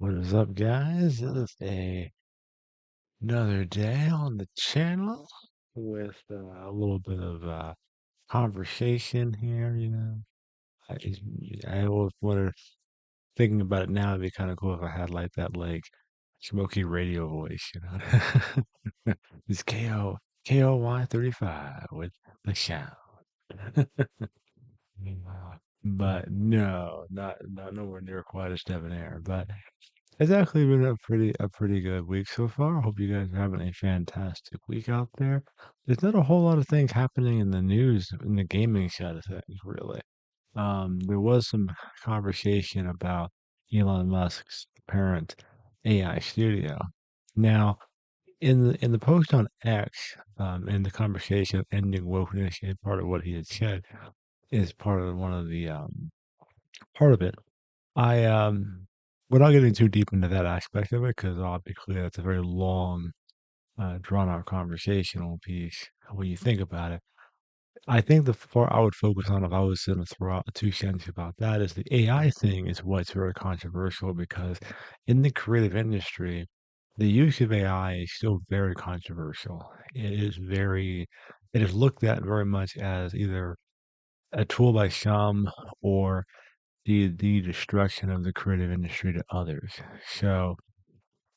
What is up, guys? It is another day on the channel with a little bit of conversation here. I, I always wonder, thinking about it now, it'd be kind of cool if I had like that, like smoky radio voice, It's KOY 35 with the sound. But no, not nowhere near quite as debonair. But it's actually been a pretty good week so far. Hope you guys are having a fantastic week out there. There's not a whole lot of things happening in the news in the gaming side of things, really. There was some conversation about Elon Musk's parent AI studio. Now, in the post on X, in the conversation of ending wokeness, and part of what he had said is part of one of the part of it. I Without getting too deep into that aspect of it, because I'll be clear, that's a very long, drawn out conversational piece when you think about it. I think the part I would focus on if I was going to throw out 2 cents about that is the AI thing is what's very controversial because in the creative industry, the use of AI is still very controversial. It is looked at very much as either a tool by some or the destruction of the creative industry to others. So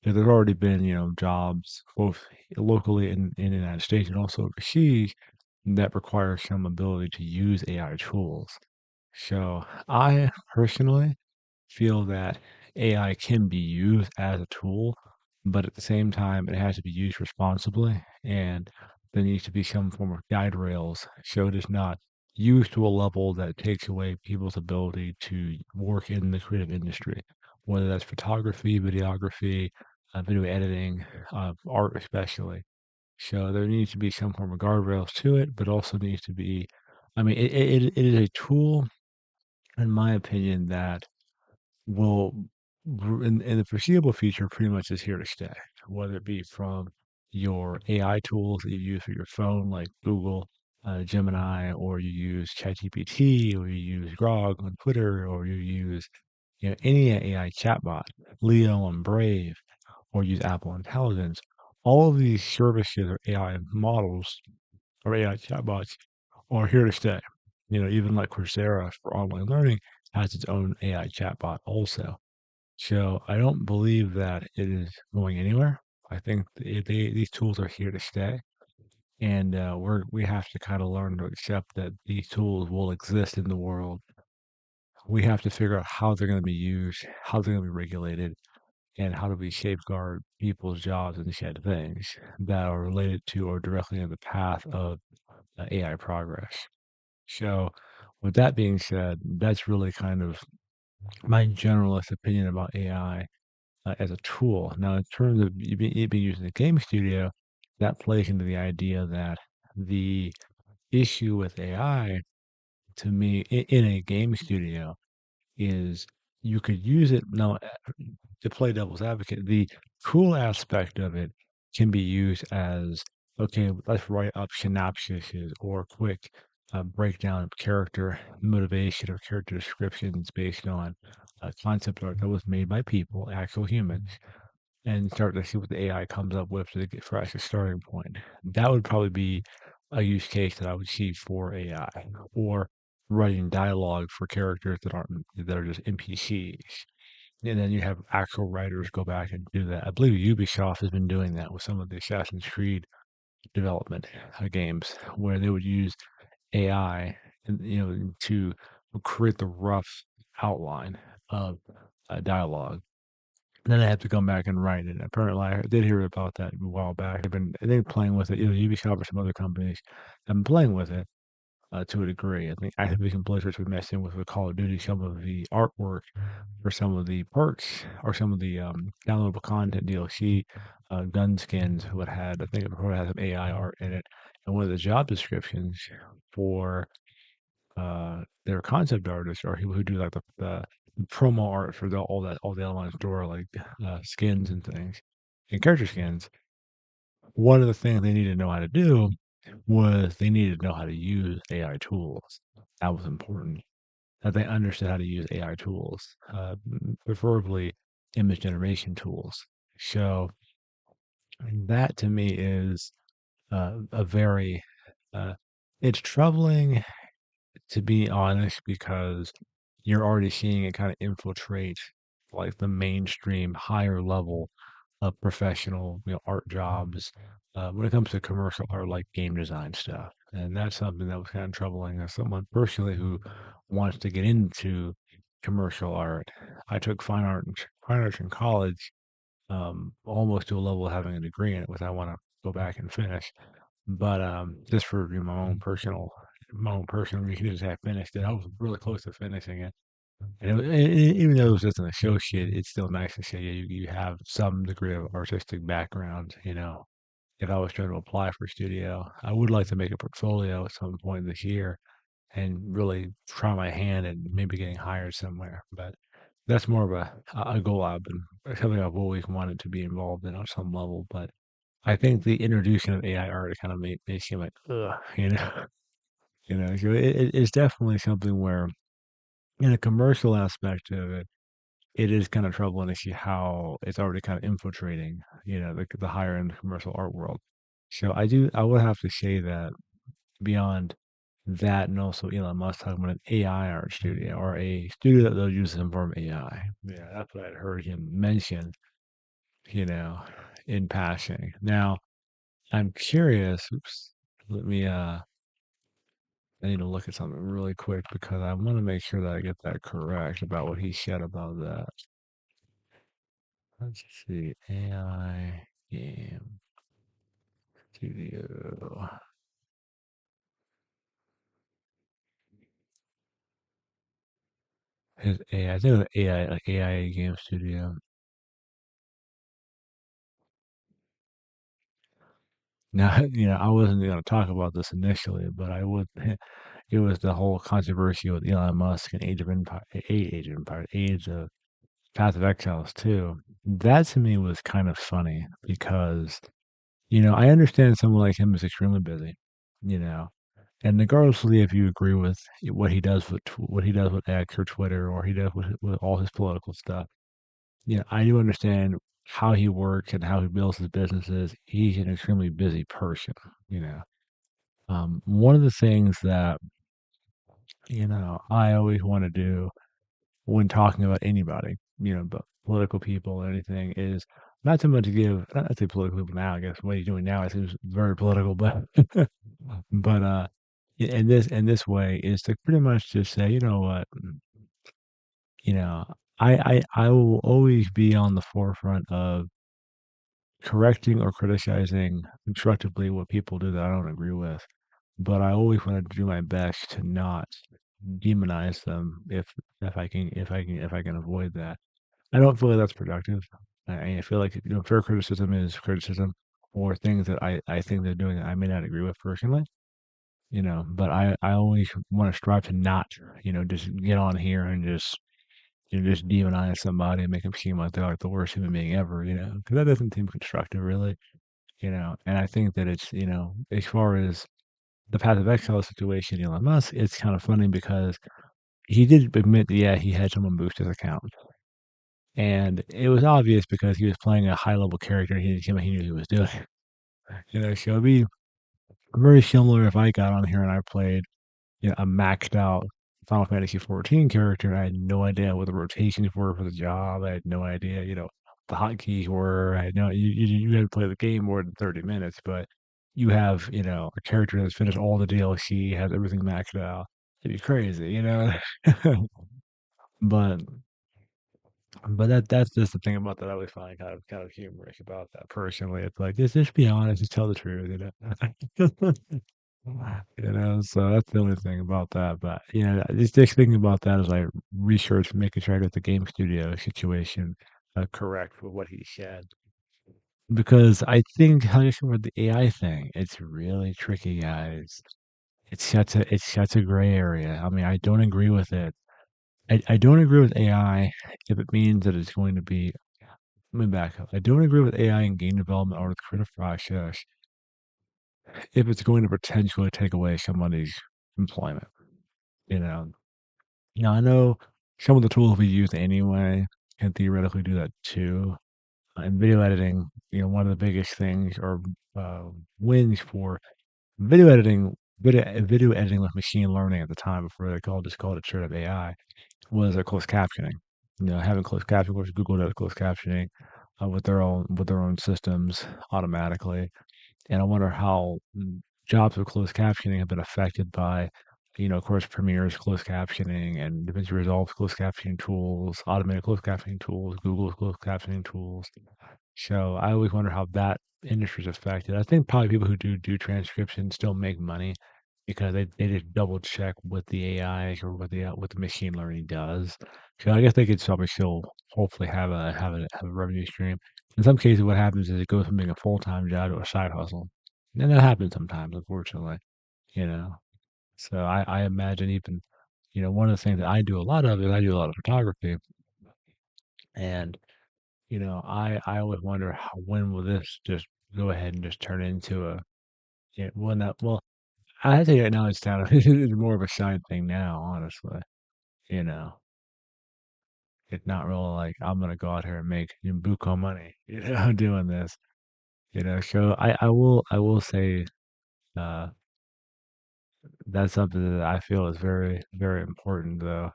there's already been, jobs both locally in the United States and also overseas that require some ability to use AI tools. So I personally feel that AI can be used as a tool, but at the same time, it has to be used responsibly, and there needs to be some form of guide rails so it is not used to a level that takes away people's ability to work in the creative industry, whether that's photography, videography, video editing, art especially. So there needs to be some form of guardrails to it, but also needs to be, I mean, it is a tool, in my opinion, that will in the foreseeable future pretty much is here to stay, whether it be from your AI tools that you use for your phone, like Google, Gemini, or you use ChatGPT, or you use Grok on Twitter, or you use any AI chatbot, Leo on Brave, or use Apple Intelligence. All of these services or AI models or AI chatbots are here to stay. Even like Coursera for online learning has its own AI chatbot also. So I don't believe that it is going anywhere. I think these tools are here to stay, and we have to kind of learn to accept that these tools will exist in the world. We have to figure out how they're going to be used, how they're going to be regulated, and how do we safeguard people's jobs and these kind of things that are related to or directly in the path of AI progress. So, with that being said, that's really kind of my generalist opinion about AI as a tool. Now, in terms of it being used in a game studio, that plays into the idea that the issue with AI to me in a game studio is you could use it now to play devil's advocate. The cool aspect of it can be used as okay, let's write up synopsises or quick breakdown of character motivation or character descriptions based on concept art that was made by people, actual humans, and start to see what the AI comes up with to get for as a starting point. That would probably be a use case that I would see for AI, or writing dialogue for characters that are just NPCs. And then you have actual writers go back and do that. I believe Ubisoft has been doing that with some of the Assassin's Creed development games, where they would use AI, to create the rough outline of dialogue. Then I have to come back and write it. Apparently, I did hear about that a while back. They've been playing with it. Ubisoft or some other companies have been playing with it to a degree. I think Activision Blizzard's been messing with Call of Duty some of the artwork for some of the perks or some of the downloadable content DLC gun skins. What had I think it probably had some AI art in it, and one of the job descriptions for their concept artists or people who do like the promo art for all the online store like skins and things and character skins. One of the things they needed to know how to do was they needed to know how to use AI tools. That was important. That they understood how to use AI tools, preferably image generation tools. So that to me is a very uh, it's troubling to be honest because you're already seeing it kind of infiltrate like the mainstream higher level of professional art jobs when it comes to commercial art like game design stuff, and that's something that was kind of troubling as someone personally who wants to get into commercial art. I took fine arts in college, almost to a level of having a degree in it, which I want to go back and finish. But just for my own personal reasons, I finished it. I was really close to finishing it, and even though it was just an associate, it's still nice to say yeah, you have some degree of artistic background. If I was trying to apply for studio, I would like to make a portfolio at some point this year and really try my hand at maybe getting hired somewhere. But that's more of a goal I've been something I've always wanted to be involved in on some level. But I think the introduction of AI art kind of makes you like, ugh, So it's definitely something where, in a commercial aspect of it, it is kind of troubling to see how it's already kind of infiltrating, the higher end commercial art world. So I would have to say that beyond that, and also Elon Musk talking about an AI art studio or a studio that they'll use some form of AI. Yeah, that's what I'd heard him mention, you know, in passing. Now, I'm curious. Oops, let me I need to look at something really quick because I want to make sure that I get that correct about what he said about that. Let's see. AI game studio. His AI, I think it was AI, like AI game studio. Now, I wasn't going to talk about this initially, but I would. It was the whole controversy with Elon Musk and Age of Empire, Age of Path of Exiles too. That to me was kind of funny because, I understand someone like him is extremely busy, you know, and regardlessly if you agree with what he does with X or Twitter or he does with all his political stuff, I do understand how he works and how he builds his businesses. He's an extremely busy person, you know. One of the things that I always want to do when talking about anybody, but political people or anything is not so much to give, not say political people now, I guess what he's doing now I think is very political, but, but, in this way is to pretty much just say, you know what, you know, I will always be on the forefront of correcting or criticizing constructively what people do that I don't agree with. But I always want to do my best to not demonize them if I can avoid that. I don't feel like that's productive. I feel like fair criticism is criticism or things that I think they're doing that I may not agree with personally. But I always want to strive to not just get on here and just demonize somebody and make them seem like they're like the worst human being ever. Because that doesn't seem constructive really. And I think that it's as far as the Path of Exile situation, Elon Musk, it's kind of funny because he did admit that, yeah, he had someone boost his account. And it was obvious because he was playing a high level character and he knew what he was doing. So it'd be very similar if I got on here and I played a maxed out Final Fantasy 14 character and I had no idea what the rotations were for the job. I had no idea, the hotkeys were. I had no you had to play the game more than 30 minutes, but you have, a character that's finished all the DLC, has everything maxed out. It'd be crazy. But that's just the thing about that I always find kind of humorous about that personally. It's like just be honest, just tell the truth. So that's the only thing about that. But just thinking about that as I research, making sure I get the game studio situation correct for what he said. Because I think how you with the AI thing, it's really tricky, guys. It's such a gray area. I mean, I don't agree with it. I don't agree with AI if it means that it's going to be. Let me back up. I don't agree with AI in game development or the creative process if it's going to potentially take away somebody's employment. You know, Now I know some of the tools we use anyway. can theoretically do that too. In video editing, one of the biggest things or uh, wins for video editing, video editing with machine learning at the time before they called it straight up AI was closed captioning. Having closed captioning, of course, Google does closed captioning with their own systems automatically. And I wonder how jobs with closed captioning have been affected by, of course, Premiere's closed captioning and DaVinci Resolve's closed captioning tools, automated closed captioning tools, Google's closed captioning tools. So I always wonder how that industry is affected. I think probably people who do transcription still make money because they just double check what the AI or what the machine learning does. So I guess they could probably still hopefully have a revenue stream. In some cases, what happens is it goes from being a full time job to a side hustle, and that happens sometimes, unfortunately. You know, so I imagine even one of the things that I do a lot of is I do a lot of photography, and I always wonder when will this just go ahead and just turn into a when that well I think right now it's kind of it's more of a side thing now, honestly. You know, it's not really like I'm gonna go out here and make buco money, doing this. So I will say uh that's something that I feel is very, very important though,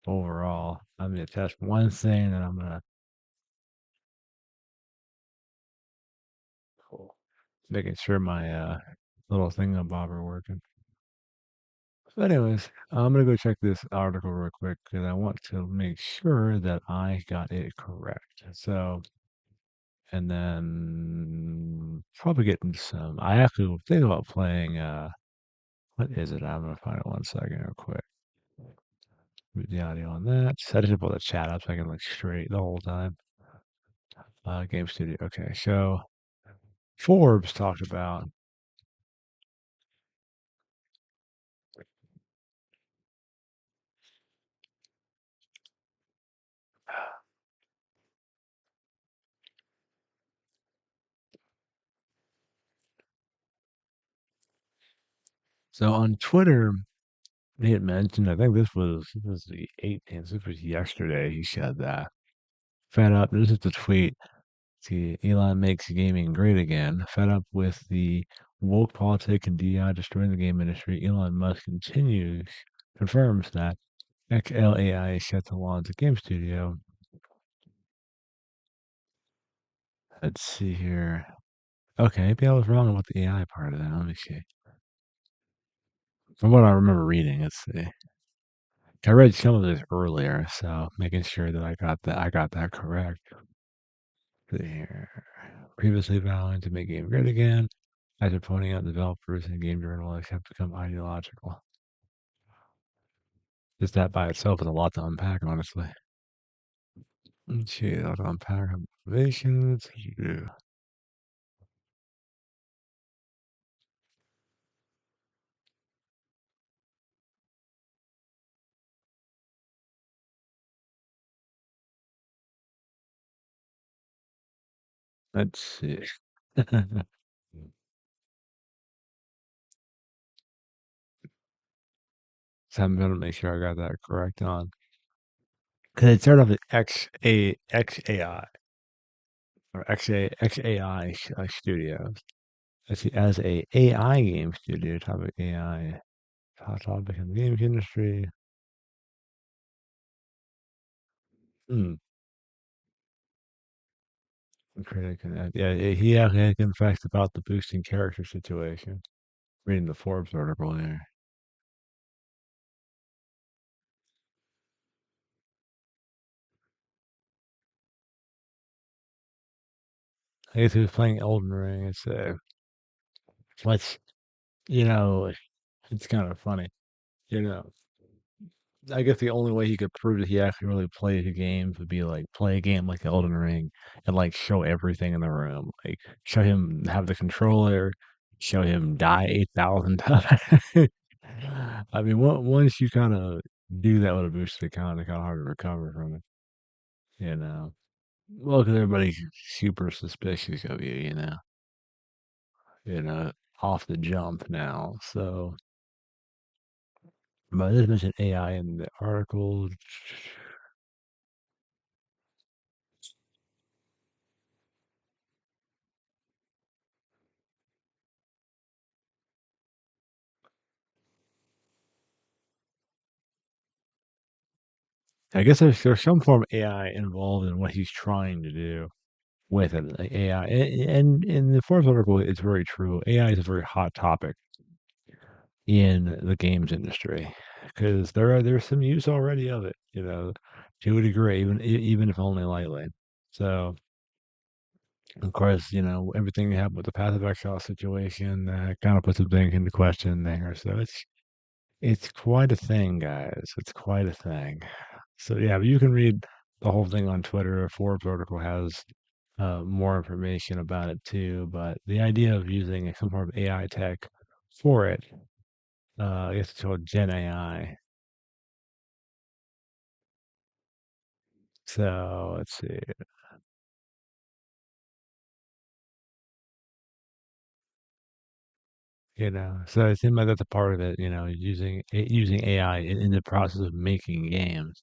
overall. I mean if that's one thing that I'm gonna cool. Making sure my little thingamabobber working. So anyways, I'm gonna go check this article real quick because I want to make sure that I got it correct. So, and then probably getting some. I actually will think about playing. What is it? I'm gonna find it one second real quick. Mute the audio on that. Set it up with the chat up so I can look straight the whole time. Game Studio. Okay, so Forbes talked about. So on Twitter, he had mentioned. I think this was the 18th. This was yesterday. He said that. Fed up. This is the tweet. See, Elon makes gaming great again. Fed up with the woke politic and DEI destroying the game industry, Elon Musk confirms that XLAI is set to launch a game studio. Let's see here. Okay, maybe I was wrong about the AI part of that. Let me see. From what I remember reading, let's see. I read some of this earlier, so making sure that I got that correct. Let's see here. Previously vowing to make game great again, after pointing out developers and game journalists have become ideological. Just that by itself is a lot to unpack, honestly. Let's see, a lot to unpack. Motivations. Yeah. Let's see. So I'm gonna make sure I got that correct on because it started off with XAI or XAI Studios. Let's see, as a AI game studio, topic AI, hot topic in the games industry. Hmm. Yeah, he actually had confessed about the boosting character situation. Reading the Forbes article there. I guess he was playing Elden Ring. What's you know, it's kind of funny. You know, I guess the only way he could prove that he actually really plays the games would be like play a game like Elden Ring and like show everything in the room, like show him have the controller, show him die 8,000 times. I mean, once you kind of do that with a boosted account, it's kind of hard to recover from it. You know, well, because everybody's super suspicious of you. You know, off the jump now. So, but this mentioned AI in the article. I guess there's some form of AI involved in what he's trying to do with it, like AI. And in the fourth article, it's very true. AI is a very hot topic in the games industry because there's some use already of it, to a degree, even if only lightly. So, of course, everything happened with the passive exile situation kind of puts some things into question there. So it's quite a thing, guys. It's quite a thing. So yeah, but you can read the whole thing on Twitter. A Forbes article has more information about it too. But the idea of using some form of AI tech for it, I guess it's called Gen AI. So let's see, so it seems like that's a part of it, using AI in the process of making games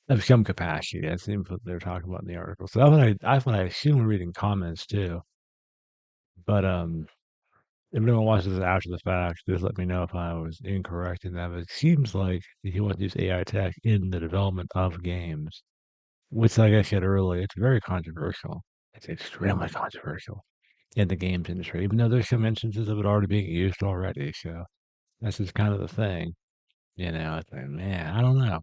of some capacity. That seems what they're talking about in the article. So that's what I assume we're reading comments too. But if anyone watches this after the fact, just let me know if I was incorrect in that. But it seems like he wants to use AI tech in the development of games, which, like I said earlier, it's very controversial. It's extremely controversial in the games industry, even though there's some instances of it already being used already. So that's just kind of the thing, It's like, man, I don't know.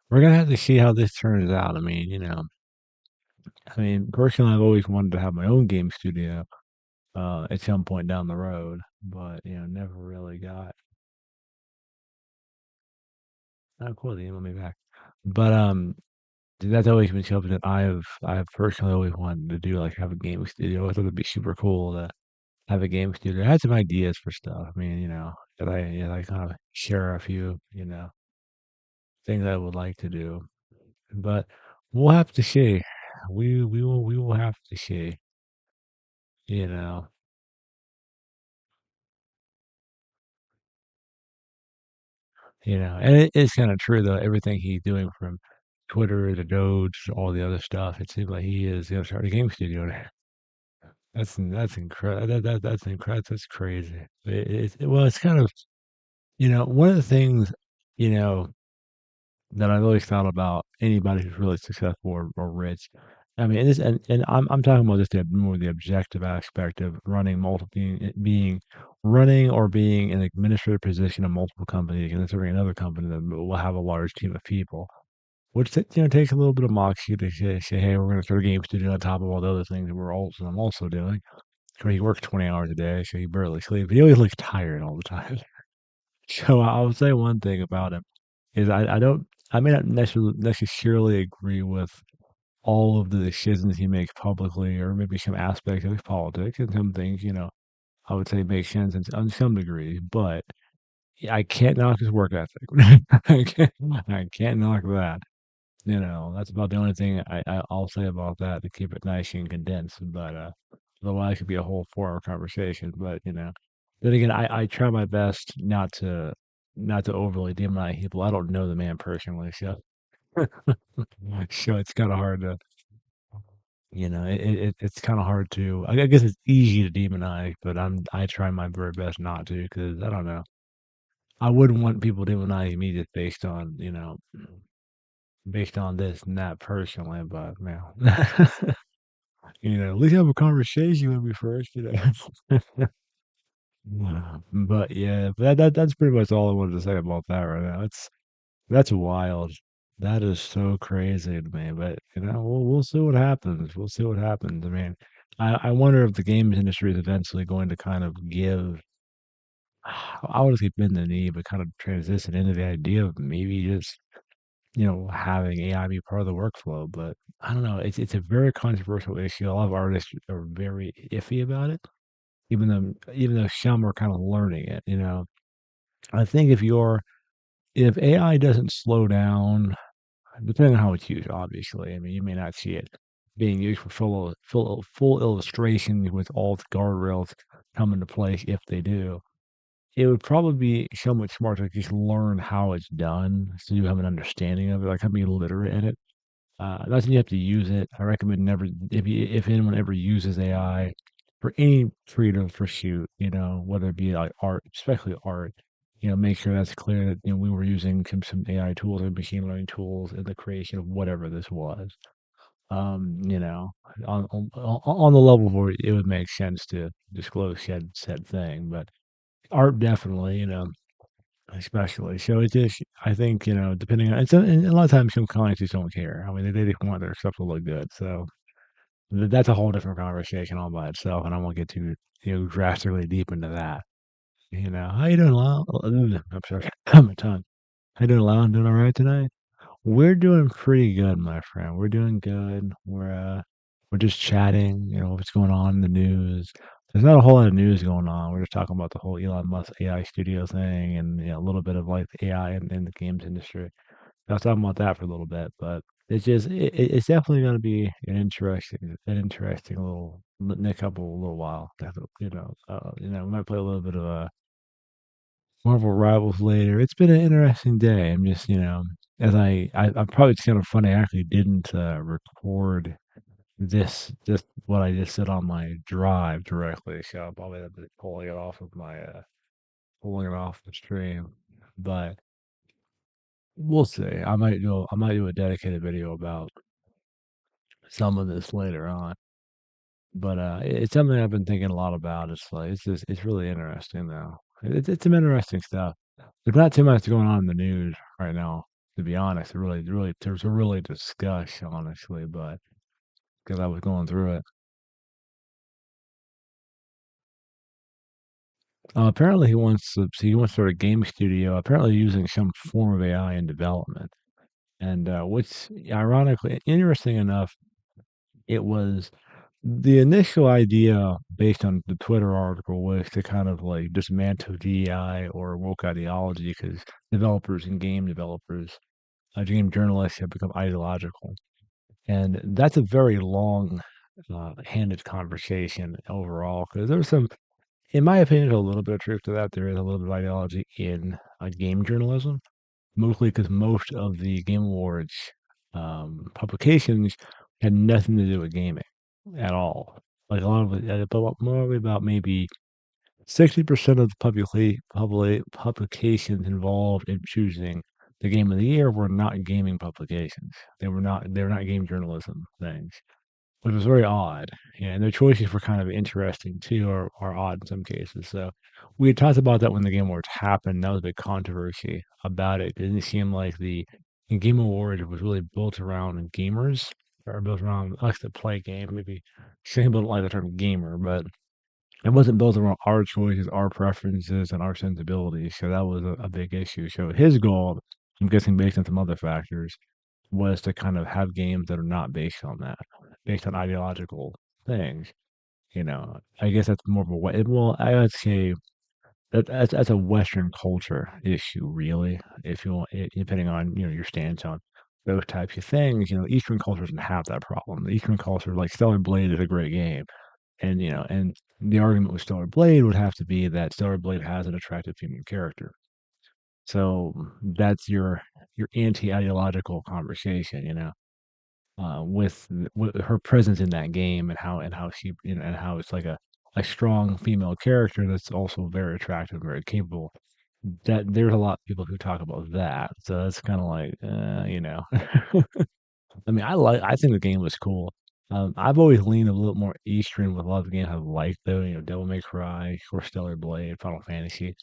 We're gonna have to see how this turns out. Personally, I've always wanted to have my own game studio at some point down the road, but never really got. Oh, cool, they emailed me back. But that's always been something that I've personally always wanted to do, like have a game studio. I thought it'd be super cool to have a game studio. I had some ideas for stuff. That I kind of share a few, things I would like to do. But we'll have to see. We will have to see, you know. And it's kind of true though. Everything he's doing from Twitter to Doge to all the other stuff, it seems like he is gonna start a game studio. That's incredible. That's incredible. That's crazy. Well, it's kind of one of the things you know that I've always thought about anybody who's really successful or rich. And I'm talking about just more the objective aspect of running multiple being running or being in an administrative position in multiple companies and then serving another company that will have a large team of people. Which takes a little bit of moxie to say, hey, we're going to start a game studio on top of all the other things that I'm also doing. So he works 20 hours a day, so he barely sleeps. He always looks tired all the time. So I would say one thing about him is I may not necessarily agree with all of the decisions he makes publicly, or maybe some aspects of his politics, and some things, I would say make sense on some degree. But I can't knock his work ethic. I can't knock that. That's about the only thing I'll say about that to keep it nice and condensed. But otherwise, it could be a whole 4 hour conversation. But then again, I try my best not to overly demonize people. I don't know the man personally, so so it's kind of hard to it's kind of hard to. I guess it's easy to demonize, but I try my very best not to because I don't know. I wouldn't want people demonizing me just based on this and that personally, but at least have a conversation with me first. But yeah, but that's pretty much all I wanted to say about that right now. That's wild. That is so crazy to me. But we'll see what happens. We'll see what happens. I wonder if the games industry is eventually going to kind of give. I would say bend the knee, but kind of transition into the idea of maybe just having AI be part of the workflow. But I don't know. It's a very controversial issue. A lot of artists are very iffy about it, even though some are kind of learning it. I think if AI doesn't slow down, depending on how it's used, obviously. You may not see it being used for full illustration with all the guardrails come into place if they do. It would probably be so much smarter to just learn how it's done so you have an understanding of it, like be literate in it. Not that you have to use it. I recommend never if anyone ever uses AI for any creative pursuit, whether it be like art, especially art. make sure that's clear that we were using some AI tools and machine learning tools in the creation of whatever this was. You know, on the level where it would make sense to disclose said thing, but art definitely, especially. So it just, I think, depending on, and a lot of times some clients just don't care. I mean, they just want their stuff to look good. So that's a whole different conversation all by itself, and I won't get too, drastically deep into that. How you doing, Lyle? I'm sorry, my tongue. How you doing, Lyle? Doing all right tonight? We're doing pretty good, my friend. We're doing good. We're just chatting, what's going on in the news. There's not a whole lot of news going on. We're just talking about the whole Elon Musk AI studio thing and a little bit of like AI in the games industry. I was talking about that for a little bit, but it's definitely going to be an interesting little couple little while. Definitely, we might play a little bit of a Marvel Rivals later. It's been an interesting day. I'm just, as I'm probably it's kind of funny. I actually didn't record this what I just said on my drive directly, so I'll probably have to pulling it off the stream. But we'll see. I might do a dedicated video about some of this later on. But it's something I've been thinking a lot about. It's really interesting though. It's some interesting stuff. There's not too much going on in the news right now, to be honest. Really, there's a really discuss, honestly, but because I was going through it. Apparently, he wants to start a game studio. Apparently, using some form of AI in development. And what's ironically interesting enough, it was the initial idea based on the Twitter article was to kind of like dismantle DEI or woke ideology because developers and game developers, game journalists have become ideological. And that's a very long handed conversation overall because there's some, in my opinion, a little bit of truth to that. There is a little bit of ideology in game journalism, mostly because most of the Game Awards publications had nothing to do with gaming at all. Like a lot of it, more about maybe 60% of the publications involved in choosing the game of the year were not gaming publications. They were not game journalism things, which was very odd. Yeah, and their choices were kind of interesting too, or odd in some cases. So we had talked about that when the Game Awards happened. That was a big controversy about it. It didn't seem like the Game Awards was really built around gamers or built around us that play games. Maybe some people don't like the term gamer, but it wasn't built around our choices, our preferences, and our sensibilities. So that was a big issue. So his goal, I'm guessing based on some other factors, was to kind of have games that are not based on that, based on ideological things. I guess that's more of a well, I would say that's a Western culture issue, really. If you want, depending on your stance on those types of things, Eastern cultures don't have that problem. The Eastern culture, like Stellar Blade, is a great game, and the argument with Stellar Blade would have to be that Stellar Blade has an attractive female character. So that's your anti-ideological conversation, with her presence in that game and how she and how it's like a strong female character that's also very attractive, very capable. That there's a lot of people who talk about that, so it's kind of like, I mean, I think the game was cool. I've always leaned a little more Eastern with a lot of the games I've liked, though. Devil May Cry, or Stellar Blade, Final Fantasy.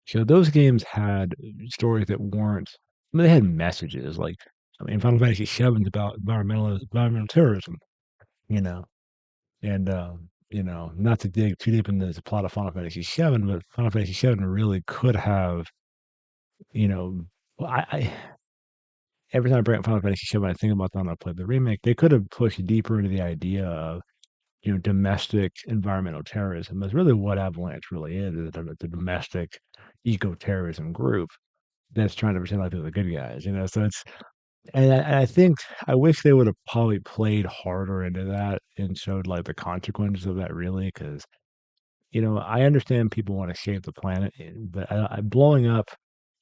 So those games had stories that weren't. I mean, they had messages. Like, I mean, Final Fantasy VII is about environmental terrorism. You know, and not to dig too deep into the plot of Final Fantasy VII, but Final Fantasy VII really could have. You know, well, every time I bring up Final Fantasy VII, I think about that when I played the remake. They could have pushed deeper into the idea of domestic environmental terrorism. That's really what Avalanche really is the domestic eco-terrorism group that's trying to pretend like they're the good guys. So it's and I think I wish they would have probably played harder into that and showed like the consequences of that really, because I understand people want to save the planet, but blowing up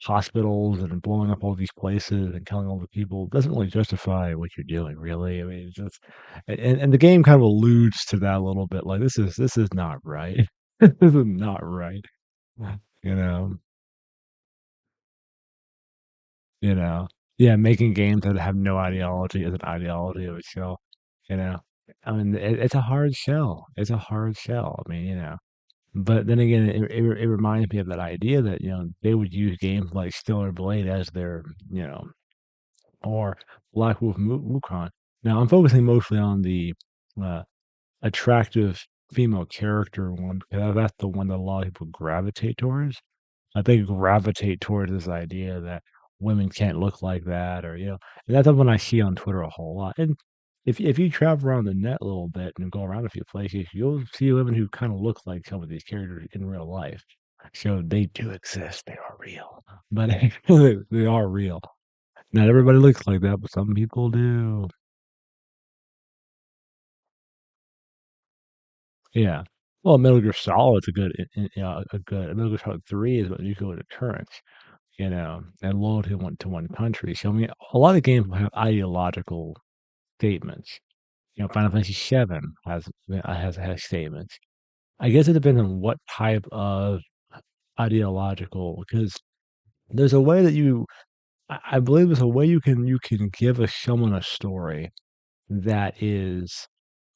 hospitals and blowing up all these places and killing all the people doesn't really justify what you're doing, really. I mean, it's just, and the game kind of alludes to that a little bit. Like this is not right. This is not right. You know. you know. Yeah, making games that have no ideology is an ideology of itself, you know. I mean, it's a hard shell. It's a hard shell. I mean, you know. But then again, it reminds me of that idea that, you know, they would use games like Stellar Blade as their, you know, or Black Wolf Wukong. Now, I'm focusing mostly on the uh, attractive female character one because that's the one that a lot of people gravitate towards. They gravitate towards this idea that women can't look like that, or you know, and that's something I see on Twitter a whole lot. And if you travel around the net a little bit and go around a few places, you'll see women who kind of look like some of these characters in real life. So they do exist. They are real, but they are real. Not everybody looks like that, but some people do. Yeah. Well, Metal Gear Solid's a good, you know, a good Metal Gear Solid 3 is what you go deterrence, you know, and loyalty to one country. So I mean, a lot of games have ideological statements. You know, Final Fantasy VII has statements. I guess it depends on what type of ideological, because there's a way that I believe there's a way you can give someone a story that is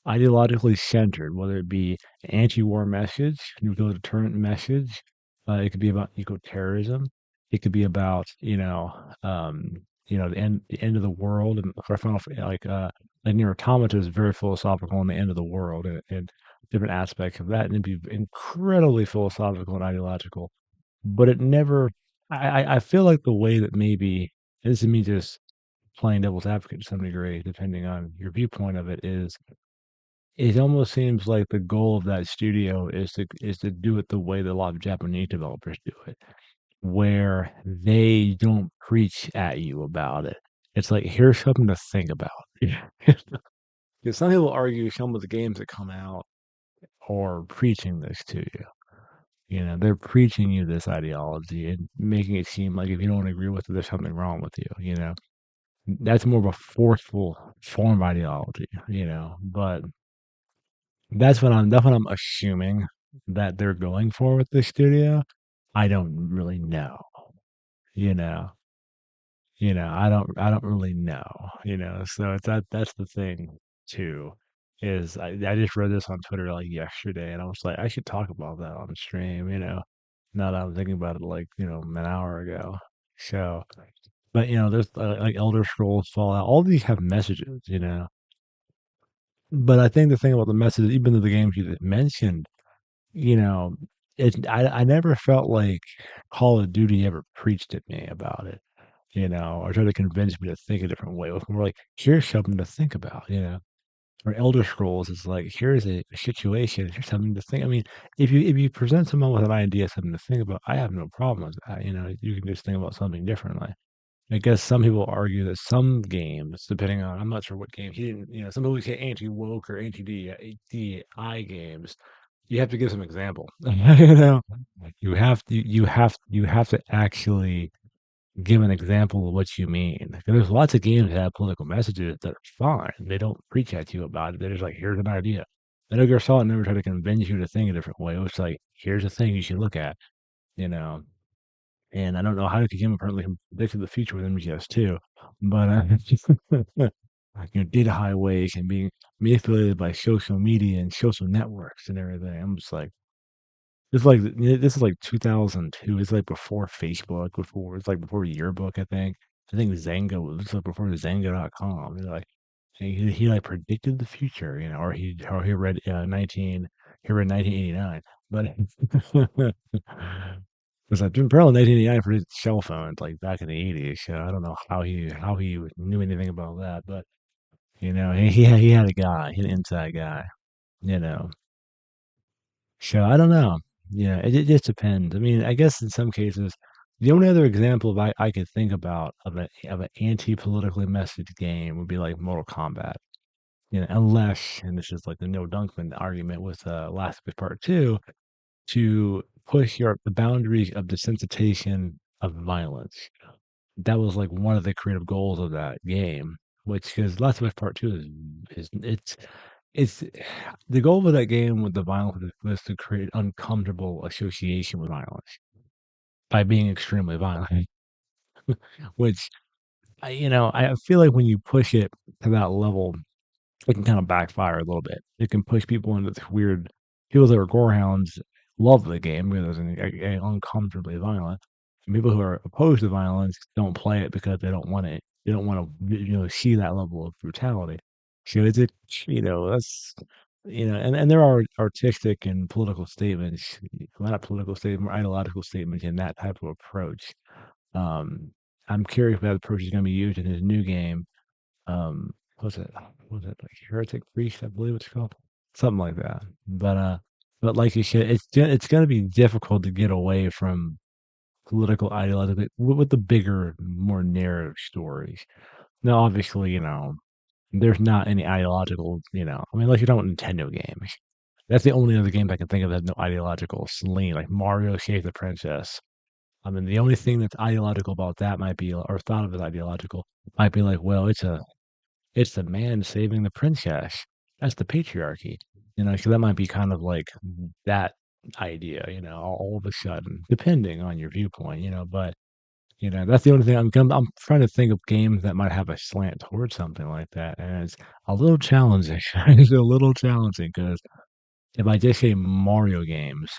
ideologically centered, whether it be an anti-war message, nuclear deterrent message. It could be about eco-terrorism. It could be about, the end of the world, and or Final like Near Automata is very philosophical on the end of the world and different aspects of that, and it'd be incredibly philosophical and ideological. But it never. I feel like the way that maybe, and this is me just playing devil's advocate to some degree, depending on your viewpoint of it, is it almost seems like the goal of that studio is to do it the way that a lot of Japanese developers do it, where they don't preach at you about it. It's like, here's something to think about. Yeah. Because some people argue some of the games that come out are preaching this to you. You know, they're preaching you this ideology and making it seem like if you don't agree with it, there's something wrong with you. You know, that's more of a forceful form of ideology. You know, but that's what I'm assuming that they're going for with this studio. I don't really know, you know. I don't really know, you know. So it's that's the thing too. Is I just read this on Twitter like yesterday and I was like, I should talk about that on the stream, you know. Now that I'm thinking about it like, you know, an hour ago. So, but you know, there's like Elder Scrolls Fallout, all these have messages, you know. But I think the thing about the messages, even though the games you mentioned, you know, I never felt like Call of Duty ever preached at me about it, you know, or tried to convince me to think a different way. It was more like, here's something to think about, you know. Or Elder Scrolls is like, here's a situation, here's something to think. I mean, if you present someone with an idea, something to think about, I have no problem with that. You know, you can just think about something differently. I guess some people argue that some games, depending on, I'm not sure what game he didn't, you know, some people say anti-woke or anti-DI games. You have to give some example. You know, you have to actually give an example of what you mean. 'Cause there's lots of games that have political messages that are fine. They don't preach at you about it. They're just like, here's an idea. Metal Gear Solid never try to convince you to think a different way. It was like, here's a thing you should look at, you know. And I don't know how Kojima apparently predicted the future with MGS2, but you know, data highways and being manipulated by social media and social networks and everything. I'm just like, this is like 2002. It's like before Facebook, before it's like before Yearbook. I think Zanga was like before Zanga.com. They're like he like predicted the future, you know, or he read 1989, but because apparently 1989 for his cell phones like back in the 80s. So I don't know how he knew anything about that, but you know he had a guy, he had an inside guy, you know. So I don't know. Yeah, it just depends. I mean, I guess in some cases, the only other example of I could think about of an anti-politically messaged game would be like Mortal Kombat. You know, unless, and this is like the Neil Dunkman argument with Last of Us Part Two, to push the boundaries of desensitization of violence. That was like one of the creative goals of that game. Which because Last of Us Part Two is it's the goal of that game with the violence was to create uncomfortable association with violence by being extremely violent. which I feel like when you push it to that level, it can kind of backfire a little bit. It can push people into this weird. People that are gorehounds love the game because it's uncomfortably violent. And people who are opposed to violence don't play it because they don't want it. They don't want to, see that level of brutality. So it's a, that's, and there are artistic and political statements, not political statements, more ideological statements in that type of approach. Um, I'm curious if that approach is going to be used in his new game. Was it like Heretic Priest? I believe it's called something like that. But like you said, it's going to be difficult to get away from political ideology with the bigger, more narrative stories. Now, obviously, there's not any ideological, I mean, unless you're talking about Nintendo games. That's the only other game I can think of that has no ideological lean, like Mario Save the Princess. I mean, the only thing that's ideological about that might be, or thought of as ideological, might be like, well, it's the man saving the princess. That's the patriarchy. So that might be kind of like that idea, all of a sudden, depending on your viewpoint, but that's the only thing I'm trying to think of games that might have a slant towards something like that. And it's a little challenging. It's a little challenging because if I just say Mario games,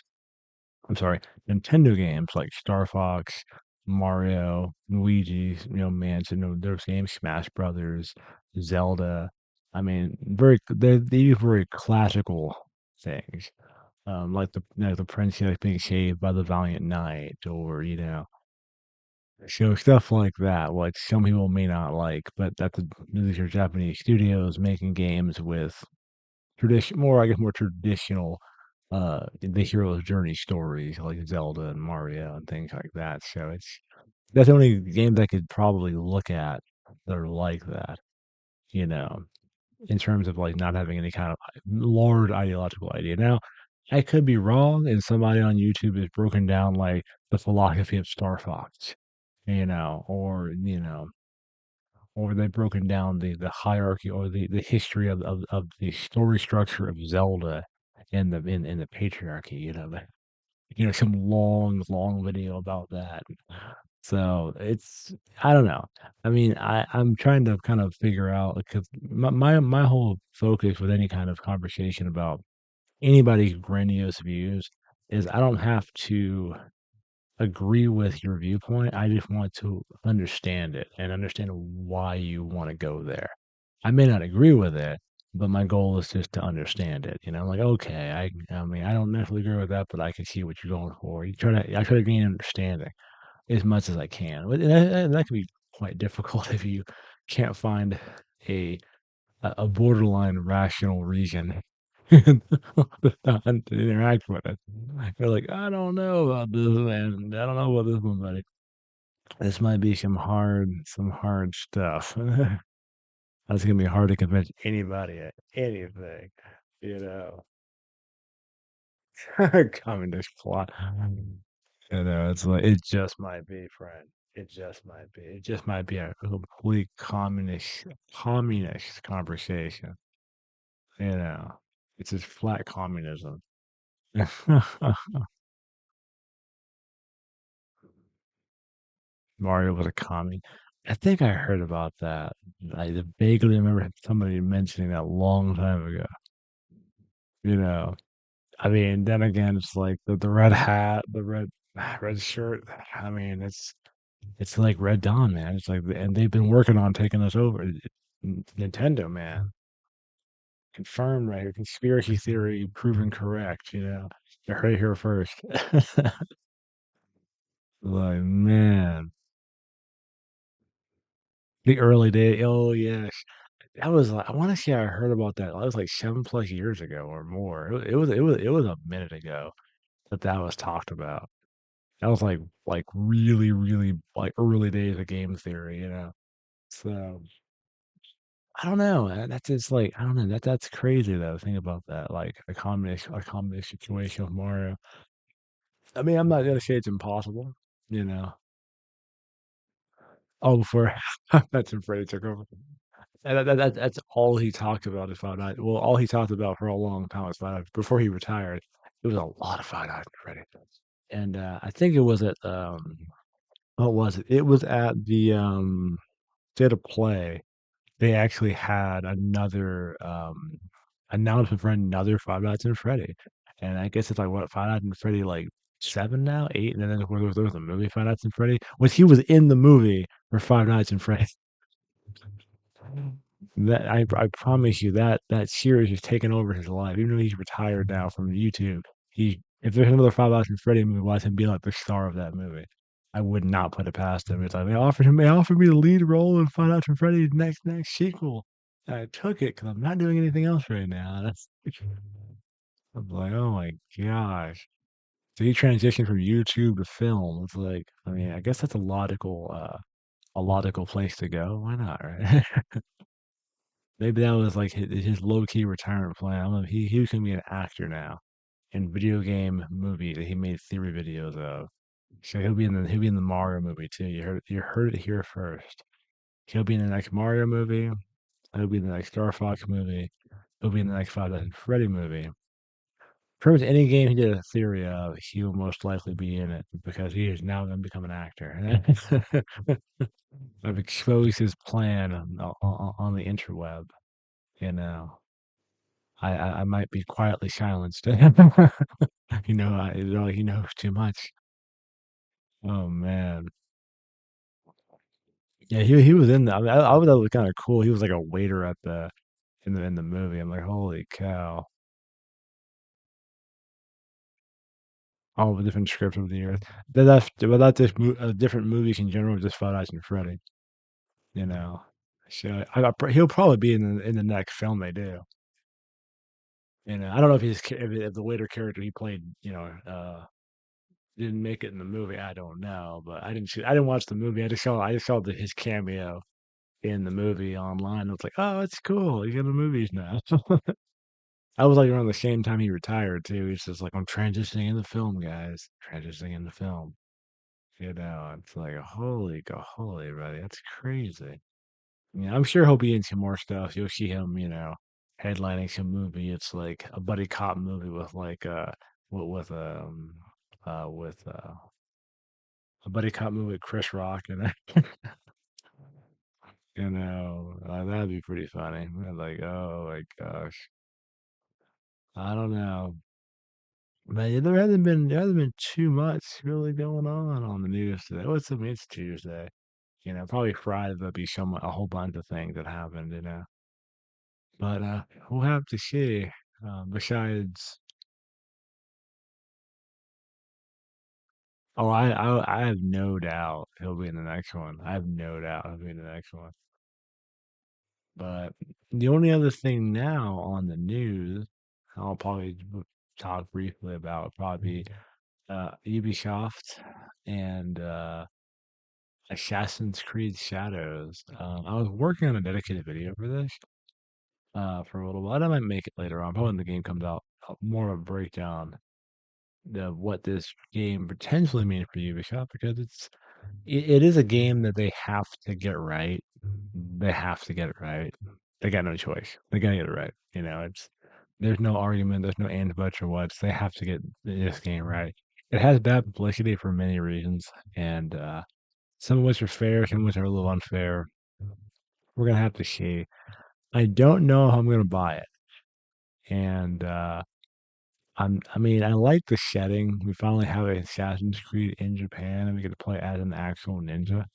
I'm sorry, Nintendo games like Star Fox, Mario, Luigi, Mansion, those games, Smash Brothers, Zelda. I mean, they use very classical things, like the princess being saved by the valiant knight, or so stuff like that. What some people may not like, but these are Japanese studios making games with more, I guess, more traditional the hero's journey stories like Zelda and Mario and things like that. So that's the only games I could probably look at that are like that, you know, in terms of like not having any kind of large ideological idea. Now, I could be wrong, and somebody on YouTube has broken down like the philosophy of Star Fox, or they've broken down the hierarchy or the history of the story structure of Zelda in the patriarchy, some long video about that. So I don't know. I mean, I'm trying to kind of figure out because my whole focus with any kind of conversation about anybody's grandiose views is I don't have to agree with your viewpoint. I just want to understand it and understand why you want to go there. I may not agree with it, but my goal is just to understand it. I'm like, okay, I mean, I don't necessarily agree with that, but I can see what you're going for. I try to gain understanding as much as I can. But that can be quite difficult if you can't find a a borderline rational reason to interact with it. You're like, I don't know about this, man. I don't know about this one, buddy. This might be some hard stuff. That's gonna be hard to convince anybody at anything, you know. Communist plot. It's like it just might be, friend. It just might be. It just might be a complete communist conversation. You know, it's just flat communism. Mario was a commie. I think I heard about that. I vaguely remember somebody mentioning that a long time ago. You know, I mean, then again, it's like the red hat, the red shirt. I mean, it's like Red Dawn, man. It's like, and they've been working on taking us over. Nintendo, man, confirmed right here. Conspiracy theory proven correct. You're right here first. Like, man, the early day. Oh yes, that was like I want to say I heard about that. That was like 7+ years ago or more. It was a minute ago that was talked about. That was like really really like early days of game theory. So I don't know. That's just like I don't know. That's crazy though. Think about that. Like a communist situation with Mario. I mean, I'm not gonna say it's impossible. You know. Oh, before that's when Freddie took over. And that's all he talked about is Five Nights. Well, all he talked about for a long time was Five Nights. Before he retired, it was a lot of Five Nights at Freddy's. And I think it was at What was it? It was at the did a play. They actually had another announcement for another Five Nights at Freddy, and I guess it's like what Five Nights at Freddy like seven now, eight, and then there was a movie Five Nights at Freddy. Was he was in the movie for Five Nights at Freddy? That I promise you that that series has taken over his life. Even though he's retired now from YouTube, he if there's another Five Nights at Freddy movie, watch him be like the star of that movie. I would not put it past him. It's like they offered me the lead role in Five Nights at Freddy's next sequel. I took it because I'm not doing anything else right now. That's I'm like, oh my gosh. So he transitioned from YouTube to film. It's like, I mean, I guess that's a logical place to go. Why not, right? Maybe that was like his low key retirement plan. I don't know. He was gonna be an actor now in video game movies that he made theory videos of. So he'll be in the Mario movie too. You heard it here first. He'll be in the next Mario movie. He'll be in the next Star Fox movie. He'll be in the next Five Nights at Freddy movie. Pretty much any game he did a theory of, he will most likely be in it because he is now going to become an actor. I've exposed his plan on the interweb. You know, I might be quietly silenced. They're like, he knows too much. Oh man, yeah, he was in. I mean, I thought it was kind of cool. He was like a waiter at the in the movie. I'm like, holy cow! All the different scripts of the earth. That's just different movies in general. Just Five Nights at Freddy. You know, so he'll probably be in the next film they do. I don't know if the waiter character he played, didn't make it in the movie. I don't know, but I didn't watch the movie. I just saw his cameo in the movie online. I was like, oh, that's cool. He's in the movies now. I was like around the same time he retired too. He's just like, I'm transitioning into film, guys. Transitioning into film. It's like holy, buddy, that's crazy. Yeah, I'm sure he'll be into more stuff. You'll see him, headlining some movie. It's like a buddy cop movie with like with a buddy cop movie with Chris Rock and that'd be pretty funny. I'm like, oh my gosh, I don't know. But yeah, there hasn't been too much really going on the news today. What's I mean, it's Tuesday. Probably Friday there'll be a whole bunch of things that happened. But we'll have to see. Besides, oh, I have no doubt he'll be in the next one. I have no doubt he'll be in the next one. But the only other thing now on the news, I'll probably talk briefly about probably Ubisoft and Assassin's Creed Shadows. I was working on a dedicated video for this for a little while. I might make it later on, probably when the game comes out. More of a breakdown of what this game potentially means for Ubisoft because it is a game that they have to get right. They have to get it right. They got no choice. They gotta get it right. It's there's no argument, there's no ands, buts, or whats. They have to get this game right. It has bad publicity for many reasons, and some of which are fair, some of which are a little unfair. We're gonna have to see. I don't know how I'm gonna buy it, and I mean, I like the setting. We finally have an Assassin's Creed in Japan, and we get to play as an actual ninja,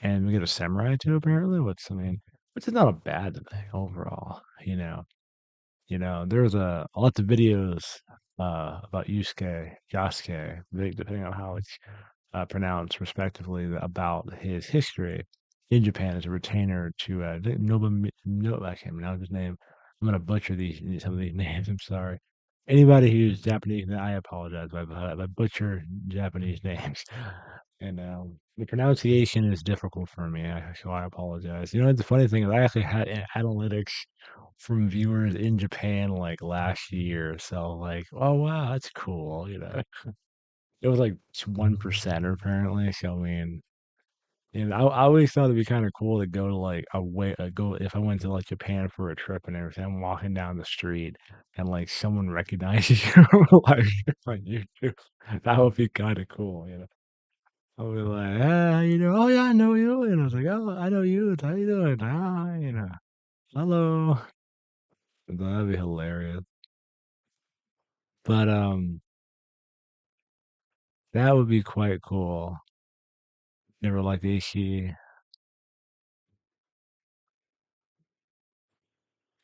and we get a samurai too, apparently. Which is not a bad thing overall. There's lots of videos about Yasuke, depending on how it's pronounced, respectively, about his history in Japan as a retainer to no, I can't pronounce his name. I'm gonna butcher some of these names. I'm sorry. Anybody who's Japanese, I apologize. I butcher Japanese names, and the pronunciation is difficult for me, so I apologize. The funny thing is, I actually had analytics from viewers in Japan like last year, so like, oh wow, that's cool. It was like 1% apparently. So I mean, I always thought it'd be kind of cool to go to like go if I went to like Japan for a trip and everything. I'm walking down the street and like someone recognizes you like on YouTube. That would be kind of cool. I'll be like, "Hey, how you doing? Oh yeah, I know you." And I was like, "Oh, I know you. How you doing? Hi, hello." That'd be hilarious. But that would be quite cool. Never liked Ishi.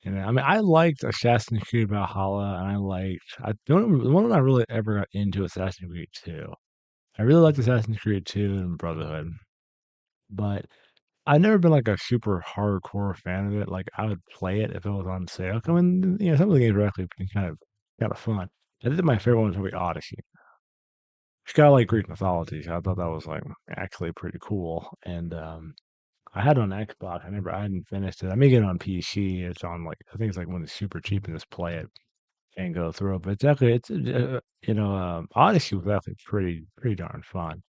I mean, I liked Assassin's Creed Valhalla, and I don't the one I really ever got into Assassin's Creed 2. I really liked Assassin's Creed 2 and Brotherhood, but I've never been like a super hardcore fan of it. Like I would play it if it was on sale. I mean, some of the games were actually kind of fun. I think my favorite one was probably Odyssey. It's got like Greek mythology, so I thought that was like actually pretty cool. And I had it on Xbox. I hadn't finished it. I may get it on PC. It's on like I think it's like when it's super cheap and just play it and go through it. But it's actually Odyssey was actually pretty darn fun.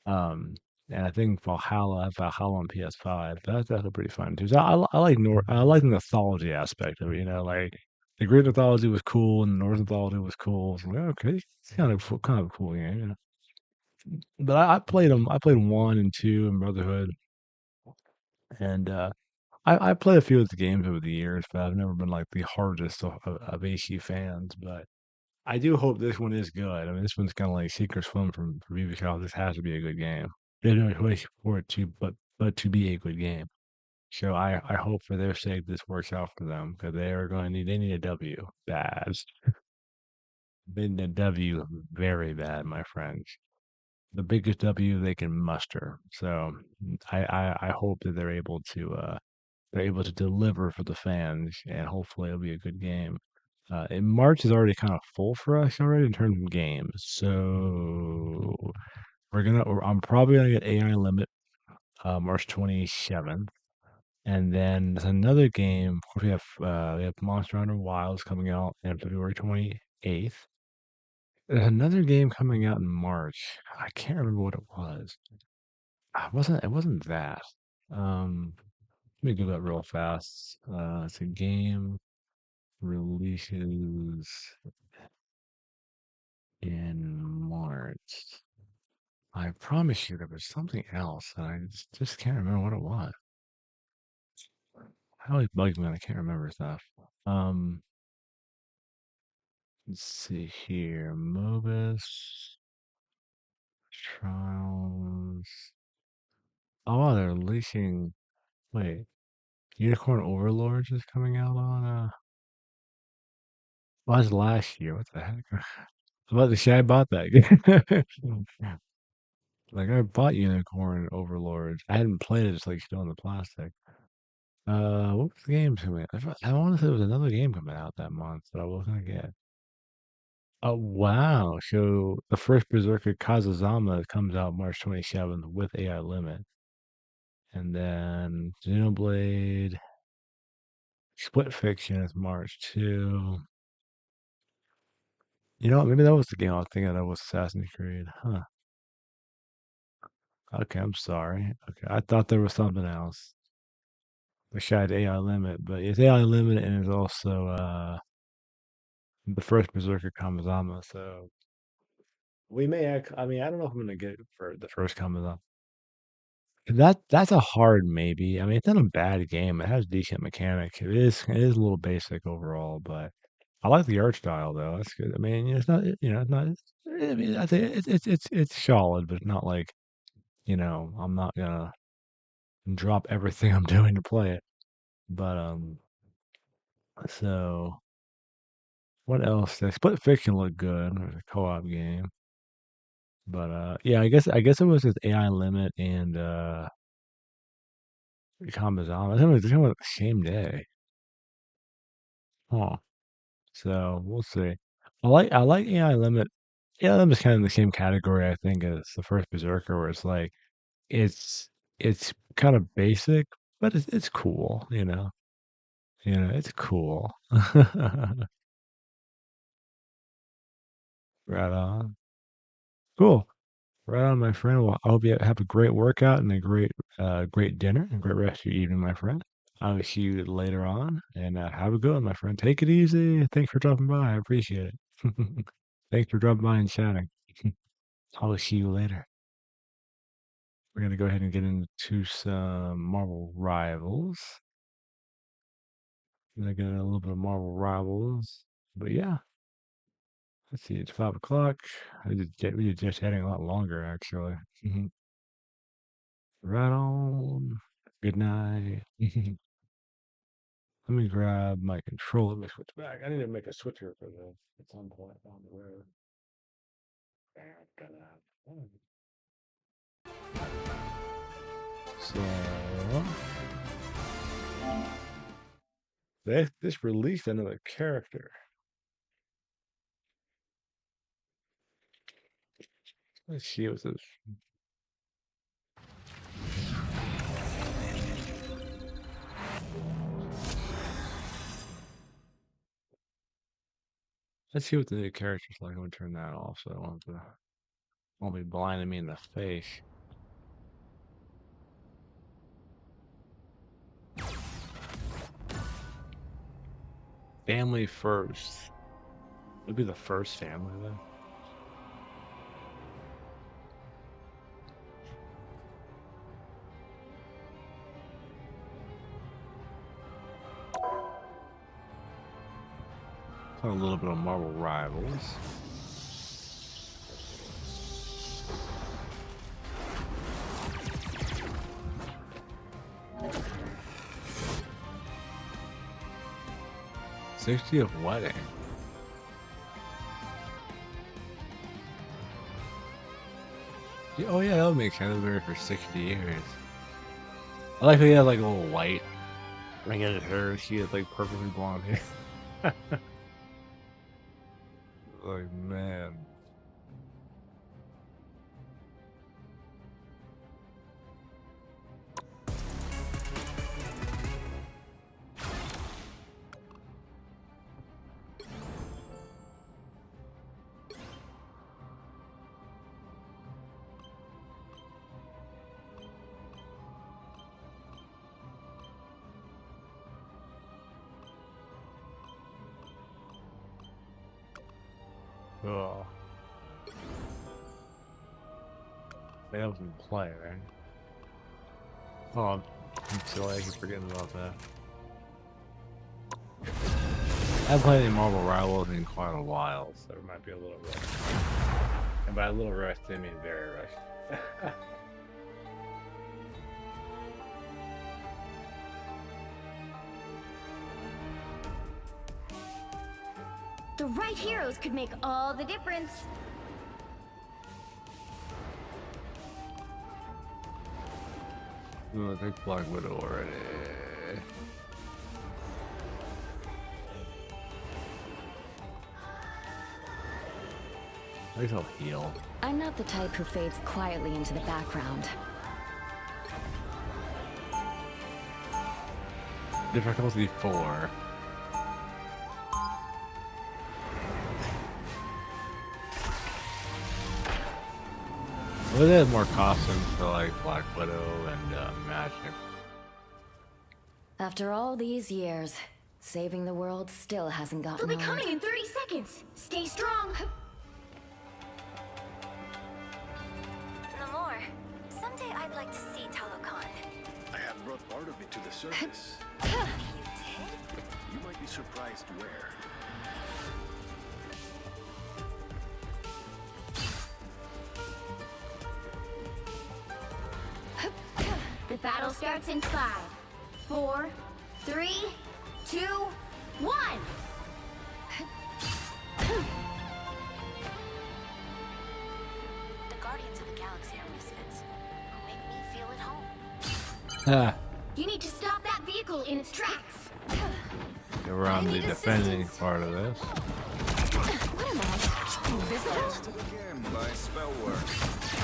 Um, and I think Valhalla on PS5, that's actually pretty fun too. So I like the mythology aspect of it. Like the Greek mythology was cool and the Norse mythology was cool. So like, okay, it's kind of a cool game. But I played them. I played one and two in Brotherhood, and I played a few of the games over the years, but I've never been like the hardest of AC fans. But I do hope this one is good. I mean, this one's kind of like Secret Swim from Rivils. This has to be a good game. There's no choice for it but to be a good game. So I hope for their sake this works out for them because they need a W bad. They need a W very bad, my friends. The biggest W they can muster. So I hope that they're able to deliver for the fans, and hopefully it'll be a good game. And March is already kind of full for us already in terms of games, so I'm probably gonna get AI Limit March 27th, and then there's another game. Of course, we have Monster Hunter Wilds coming out on February 28th. There's another game coming out in March. I can't remember what it was. It wasn't that. Um, Let me do that real fast. It's a game releases in March. I promise you there was something else, and I just can't remember what it was. It always bugs me when I can't remember stuff. Um, let's see here. Mobus Trials. Oh, wow, they're releasing. Wait, Unicorn Overlords is coming out on. Well, that's last year. What the heck? I'm about to say I bought that game. Like I bought Unicorn Overlords. I hadn't played it, it's like still in the plastic. What was the game coming? I want to say there was another game coming out that month that I was gonna get. Oh wow! So the first Berserker Kazazama comes out March 27th with AI Limit, and then Xenoblade Split Fiction is March 2. You know what? Maybe that was the game I was thinking that was Assassin's Creed. Huh. Okay, I'm sorry. Okay, I thought there was something else. Wish I had AI Limit, but it's AI Limit and it's also the first Berserker Kamazama. So we may I mean, I don't know if I'm gonna get it for the first Kamazama. That's a hard maybe. I mean, it's not a bad game. It has decent mechanics. It is a little basic overall, but I like the art style though. That's good. I mean, it's not it's not. I mean, I think it's solid, but it's not like I'm not gonna drop everything I'm doing to play it. But so what else? The Split Fiction looked good. It was a co-op game. But yeah, I guess it was just AI Limit and Kamazama. I think it was the same day. Huh. So we'll see. I like AI Limit. AI Limit's kind of in the same category, I think, as the first Berserker, where it's like it's it's kind of basic, but it's cool, it's cool. Right on. Cool. Right on, my friend. Well, I hope you have a great workout and a great dinner and great rest of your evening, my friend. I will see you later on, and have a good one, my friend. Take it easy. Thanks for dropping by. I appreciate it. Thanks for dropping by and chatting. I will see you later. We're gonna go ahead and get into some Marvel Rivals. Gonna get a little bit of Marvel Rivals, but yeah. Let's see, it's 5 o'clock. We just heading a lot longer actually. Right on. Good night. Let me grab my controller. Let me switch back. I need to make a switcher for this at some point down the road. So they just released another character. Let's see what this. Let's see what the new character's like. I'm gonna turn that off so it won't be blinding me in the face. Family first. It'll be the first family then. Talk a little bit of Marvel Rivals. '60th wedding. Yeah, oh yeah, that would make sense. I've been married for 60 years. I like how he had like a little white ring in her. She had like perfectly blonde hair. Like man. Oh. That was in play, right? Oh, I'm silly. I keep forgetting about that. I haven't played any Marvel Rivals in quite a while, so it might be a little rough. And by a little rush, I mean very rushed. The right heroes could make all the difference. I'm gonna take Black Widow already. At least I'll heal. I'm not the type who fades quietly into the background. Difficulty 4. Well, they had more costumes for like Black Widow and Magic. After all these years, saving the world still hasn't gotten They'll be old. coming in 30 seconds. Stay strong. Namor, someday I'd like to see Talokan. I have brought part of it to the surface. You did? You might be surprised where. The battle starts in 5, 4, 3, 2, 1. The Guardians of the Galaxy are misfits who make me feel at home. Ah, You need to stop that vehicle in its tracks. we're on the defending part of this. What am I? Invisible? Tested again by spell work.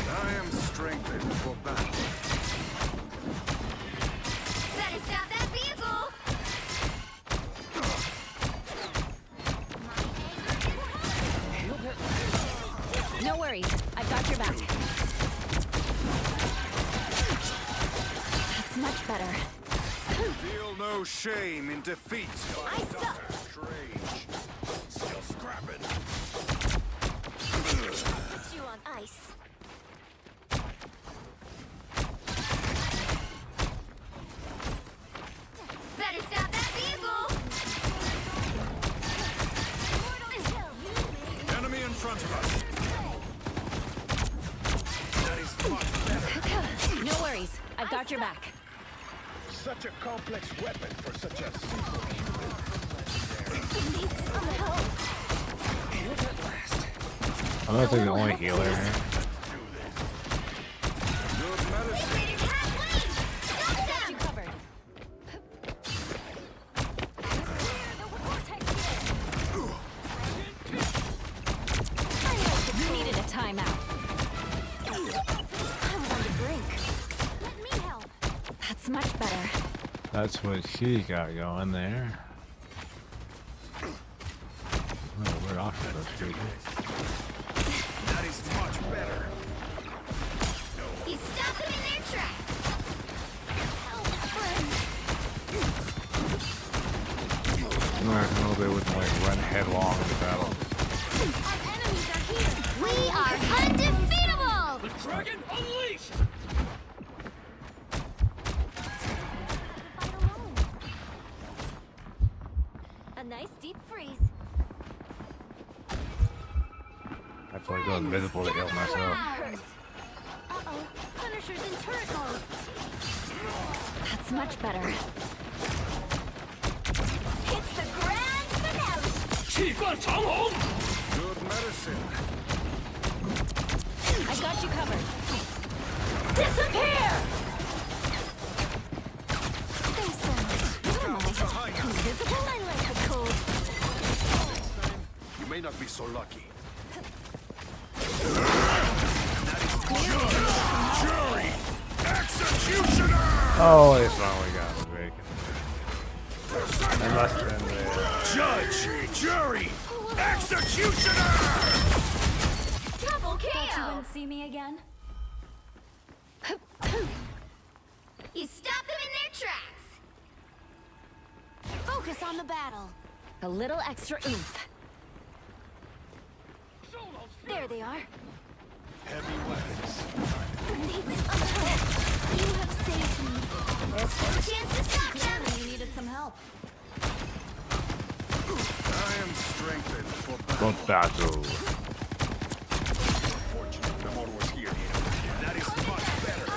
I am strengthened for battle. Better stop that vehicle. No worries. I've got your back. That's much better. Feel no shame in defeat. I suck. Strange. Still scrapping. Put you on ice. front of us. That is much better. No worries. I've got your back. Such a complex weapon for such a simple human. I'm not the only healer here. Good medicine. Got you covered. You needed a timeout. I was on the brink. Let me help. That's much better. That's what she got going there. Oh, we're off of those people. That is much better. He stopped them in their tracks. Help, friend. Or they wouldn't like run headlong into battle. Our enemies are here. We are undefeatable. Dragon unleashed! Fight alone. A nice deep freeze. I feel like going invisible to heal myself. Uh-oh. Punishers in turret mode. That's much better. It's the grand finale. Good medicine. I got you covered. Disappear! Thanks so much. What am I? Invisible? I like the cold. You may not be so lucky. Jury! Executioner! Oh, they finally got the bacon. I must have been there. Judge! Jury! Executioner! Double Thought you KO! wouldn't see me again? He stopped them in their tracks. Focus on the battle. A little extra oomph. There they are. Heavy weapons. You have saved me. There's no chance to stop them. You needed some help. I am strengthened for For battle. fortune. The more was here. That is much better.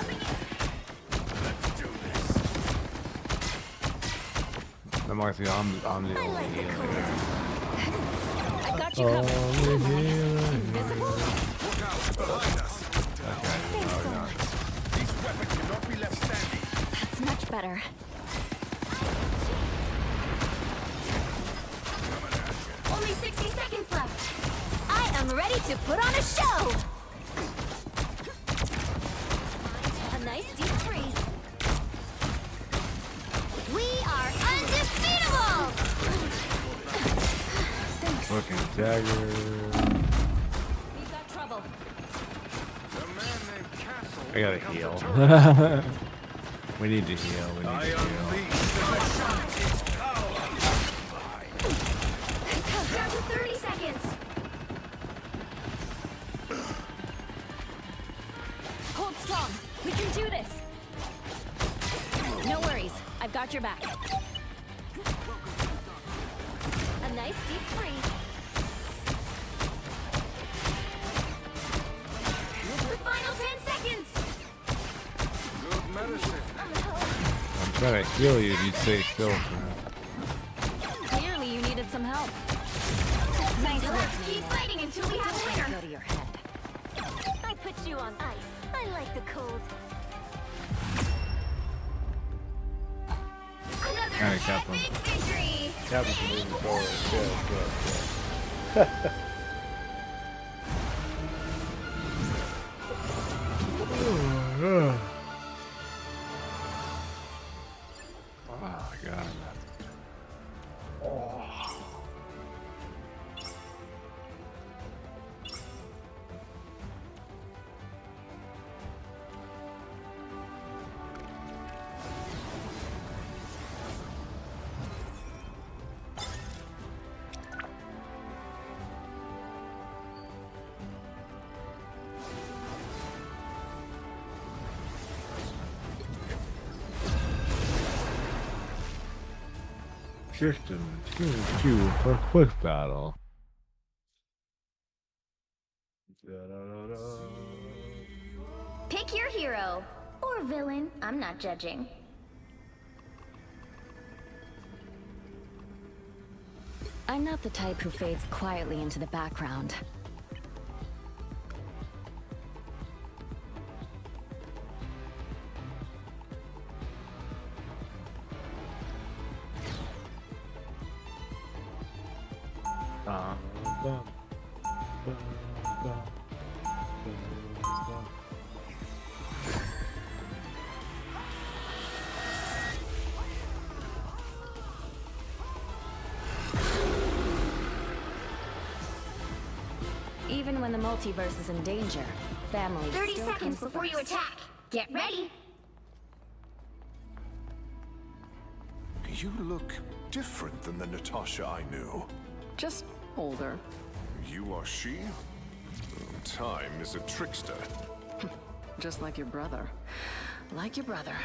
Let's do this. I'm like the I'm the I only like the healer. cold. I got you covered. Only healer. Invisible? Look out behind us. Thanks so much. These weapons cannot be left standing. That's much better. Only 60 seconds left. I am ready to put on a show. A nice deep freeze. We are undefeatable. Fucking dagger. We've got trouble. The man named Castle. I gotta becomes a heal. turret. We need to heal. We I need to heal. unleash the Ashanti's power. Down to 30 seconds. Hold strong. We can do this. No worries. I've got your back. A nice deep freeze. The final 10 seconds. Good medicine. I'm trying to heal you. You'd say still. For Clearly, you needed some help. Nice work, Let's keep fighting until we have a winner. Go to your head. I put you on ice. I like the cold. Another Kinda kept him. epic victory. Captain's moving forward. Good, good, good. Oh my god. System 2 for quick battle. Da-da-da-da. Pick your hero. Or villain, I'm not judging. I'm not the type who fades quietly into the background. Bum, bum, bum, bum, bum. Even when the multiverse is in danger, family 30 still seconds comes before you first. attack. Get ready. You look different than the Natasha I knew. Just older. You are she? Time is a trickster. Just like your brother. Like your brother.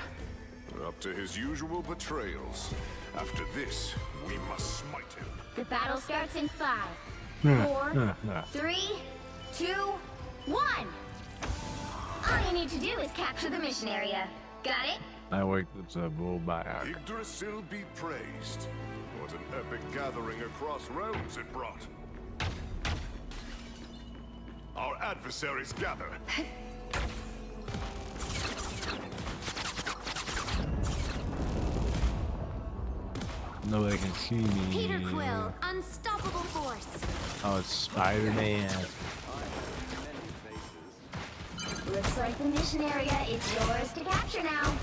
Up to his usual betrayals. After this, we must smite him. The battle starts in 5, Yeah, 4, yeah, yeah. 3, 2, 1. All you need to do is capture the mission area. Got it? I wake the bull back. Yggdrasil be praised. What an epic gathering across realms it brought. Our adversaries gather. Nobody can see me. Peter Quill, unstoppable force. Oh, it's Spider-Man. Looks like the mission area is yours to capture now.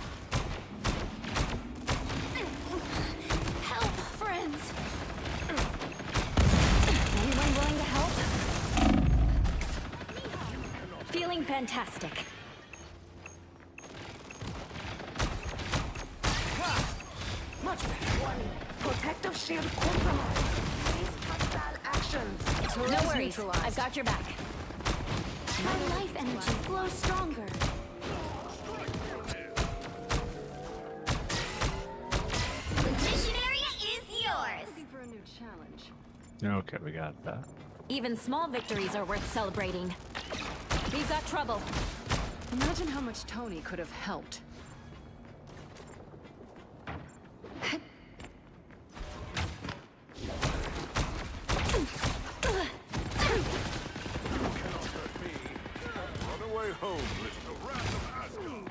Help, friends. Anyone willing to help? Feeling fantastic. Protective shield compromised. These hostile actions. No worries, I've got your back. My life energy flows stronger. The mission area is yours. Looking for a new challenge. Okay, we got that. Even small victories are worth celebrating. We've got trouble. Imagine how much Tony could have helped. Run away home, little wrath of Asgard.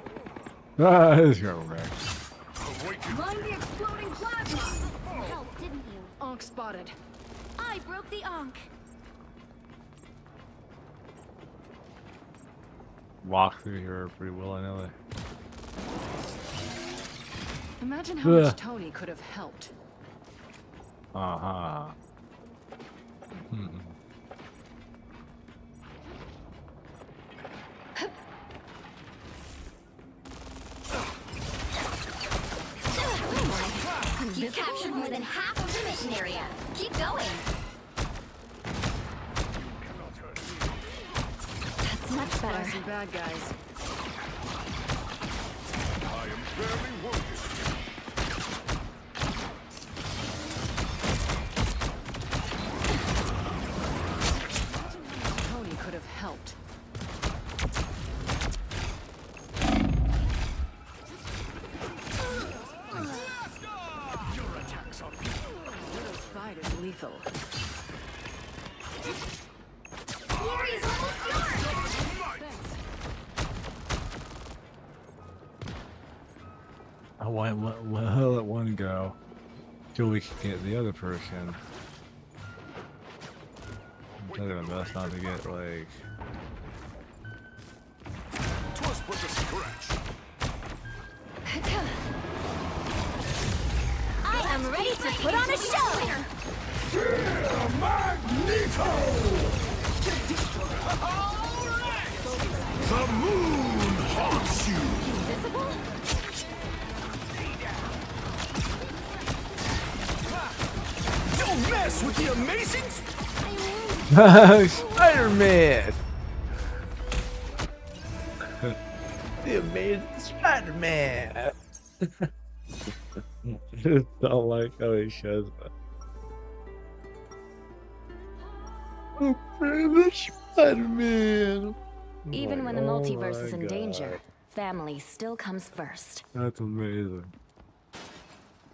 Ah, this is going back. Awaken. Mind the exploding plasma. Help, didn't you? Onk spotted. I broke the Ankh. Walk through here pretty willy-nilly. Imagine how Ugh. much Tony could have helped. Uh-huh. Hmm. You captured more than half of the mission area. Keep going. That's much better. Some bad guys. I am barely wounded. Tony could have helped. Your attacks are Little spider's lethal. Glory is almost yours. Thanks. I want we'll let one go till we can get the other person. I'm trying my best not to get like. Twas but a scratch. I am ready to put on a show. The moon haunts you. Invisible? Don't mess with the amazing. Spider-Man! The amazing Spider-Man! I just don't like how he shows that. Oh, man, Spider-Man. Even when the Oh multiverse my is in God. danger, family still comes first. That's amazing.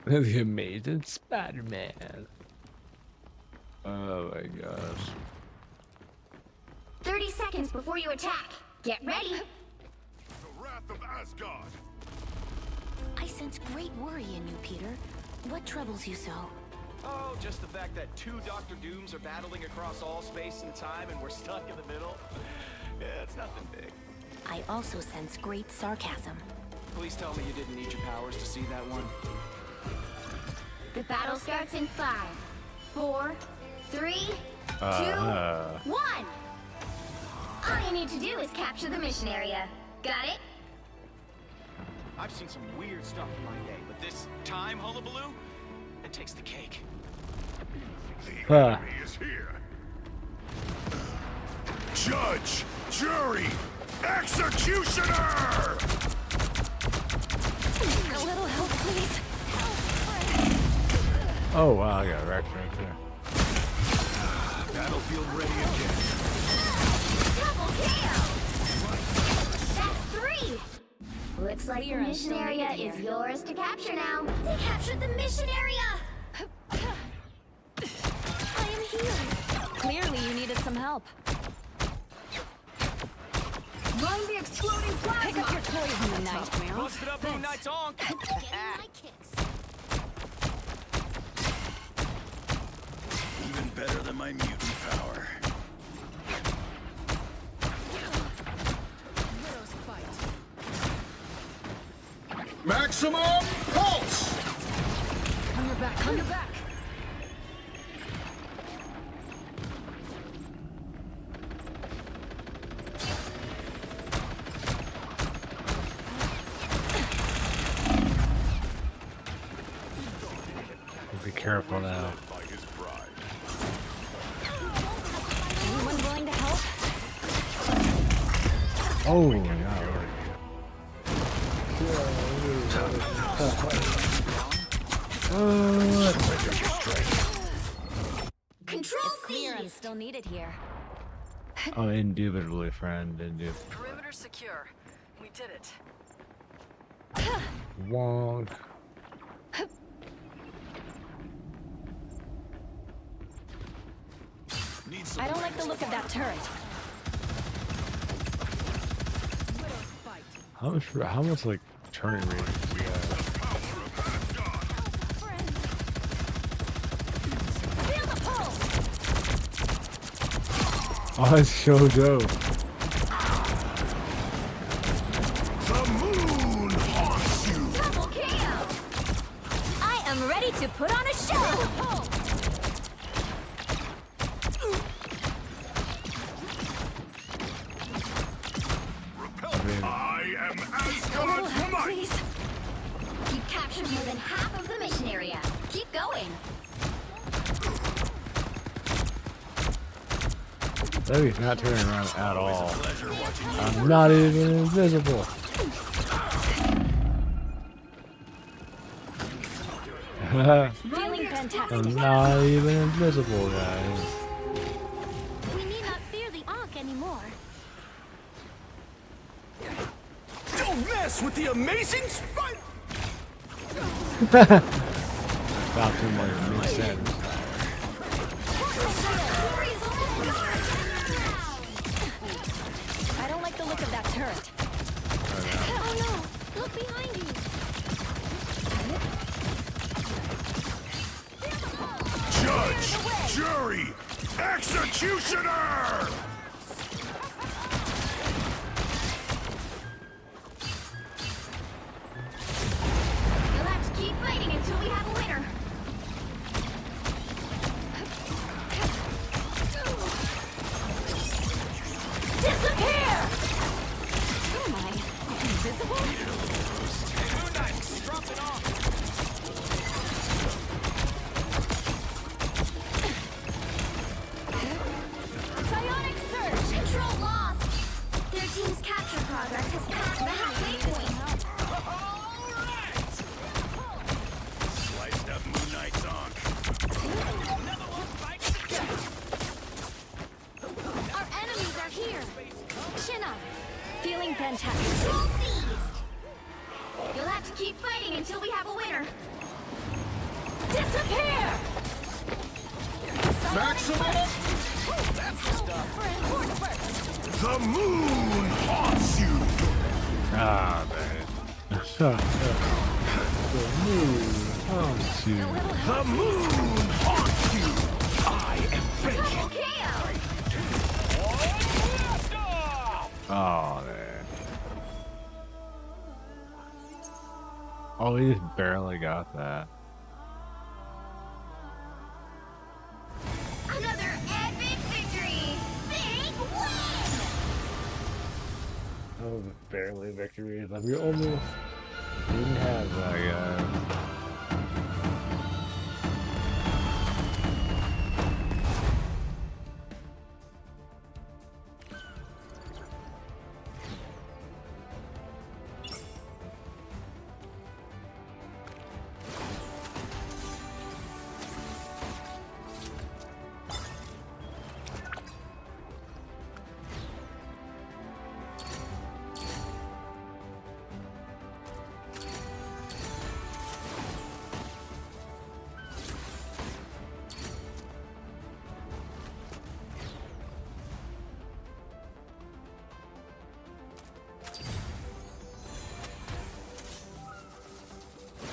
The amazing Spider-Man. Oh my gosh. 30 seconds before you attack. Get ready. The wrath of Asgard. I sense great worry in you, Peter. What troubles you so? Oh, just the fact that two Doctor Dooms are battling across all space and time and we're stuck in the middle. Yeah, it's nothing big. I also sense great sarcasm. Please tell me you didn't need your powers to see that one. The battle starts in 5, 4, 3, 2, 1. All you need to do is capture the mission area. Got it? I've seen some weird stuff in my day, but this time hullabaloo, it takes the cake. The enemy is here. Judge, jury, executioner! A little help, please. Oh wow, I got wrecked right there. Battlefield ready again. Double kill! That's 3! Looks like the Clearance mission still area needed is here. yours to capture now. They captured the mission area! I am here. Clearly, you needed some help. Run the exploding Pick up your plasma! toys, Moon Knight. Busted up Moon Knight's on. Getting my kicks. Even better than my mutant power. Maximum pulse! On your back, on your back. Be careful now. By his bride. Anyone willing to help? Oh my god. Control Clearance seized! still needed here. Oh, indubitably, friend. Indubitably. Perimeter secure. We did it. Wonk. Need some I don't like the look of that turret. How much like turning rate we have? power of Asgard. Feel the pulse! Oh, it's so dope. The moon haunts you! Double kill! I am ready to put on a show! I am A little Asgard's help, might! please. You've captured more than half of the mission area. Keep going. Baby's not turning around at all. I'm not even invisible. Feeling fantastic. I'm not even invisible, guys. We need not fear the Ankh anymore. Don't mess with the amazing spider! Stopped him like mid-sentence. I don't like the look of that turret. Oh no! Look behind you! Judge, jury, executioner! You'll have to keep fighting until we have a winner. Disappear! Who am I? Invisible? Hey, Moon Knight, drop it off. Psionic surge! Control lost! Their team's capture progress has passed the halfway point. Sliced up Moon Knight's Ankh. Our enemies Chin up. Feeling fantastic. Control seized! You'll have to keep fighting until we have a winner. Disappear! Maximum! That's the stuff. The moon haunts you! Ah, man. The moon haunts you. The moon haunts you! I am vengeance! KO! Oh, man. Oh, he just barely got that. Another epic victory! Big win! That was barely a victory. Like, we almost didn't have that, guys.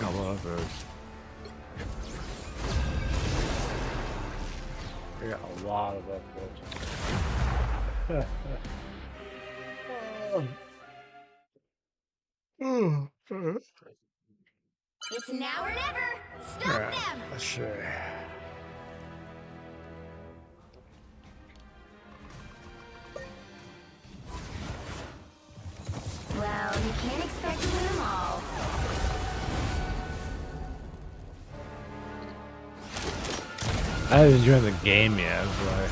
I love those. We got a lot of upvotes. It's now or never! Stop them! Let's see. Well, you can't expect to win them all. I haven't enjoyed the game yet, but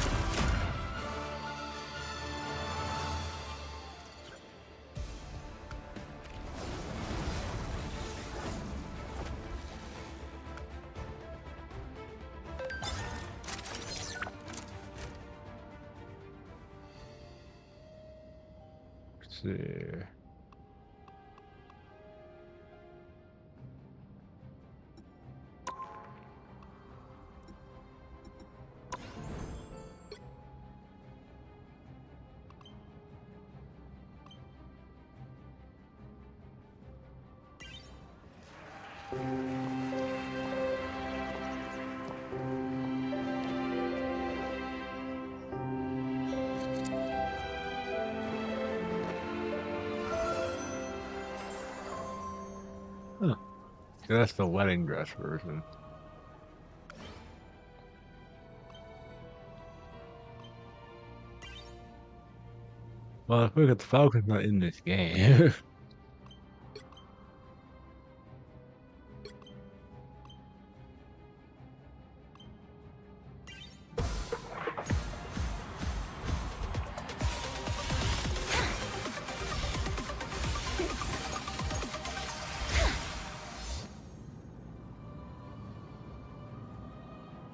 let's see. Huh. So that's the wedding dress version. Well, if we look at the Falcon's not in this game.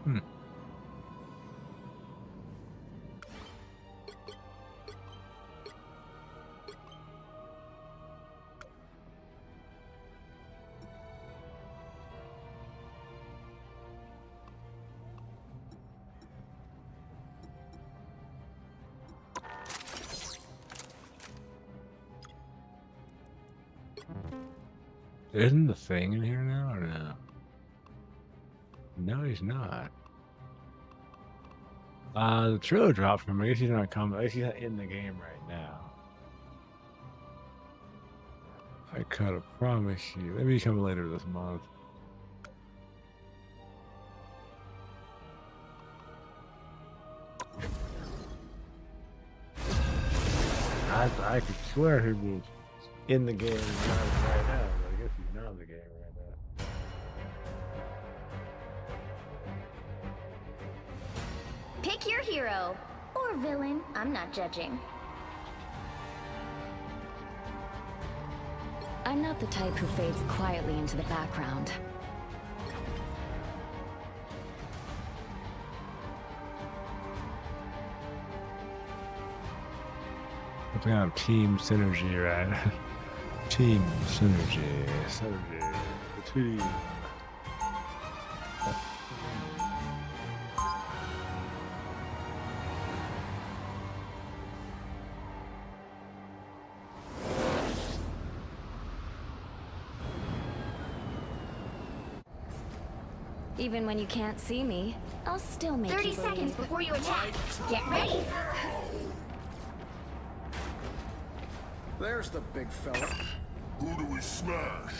Hmm. Isn't the thing in here now or no? No, he's not. The trailer dropped from him. I guess he's not coming. I guess he's not in the game right now. I could have promised you. Maybe he's coming later this month. I could swear he was in the game right now, but I guess he's not in the game right now. Pick your hero. Or villain. I'm not judging. I'm not the type who fades quietly into the background. Looking at team synergy, right? Team synergy. Synergy. The team. Even when you can't see me, I'll still make 30 you seconds believe. before you attack. Get ready. There's the big fella. Who do we smash?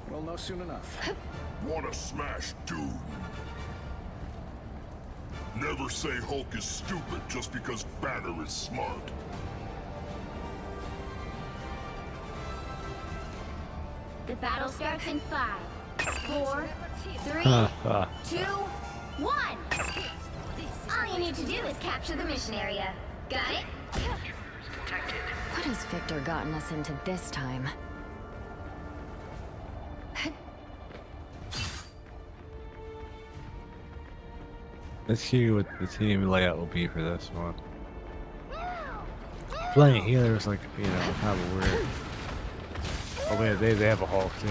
We'll know soon enough. Wanna smash Doom? Never say Hulk is stupid just because Banner is smart. The battle starts in 5, 4, 3, 2, 1. All you need to do is capture the mission area. Got it? What has Victor gotten us into this time? Let's see what the team layout will be for this one. Playing healer is like, you know, kind of weird. Oh wait, they have a Hulk too.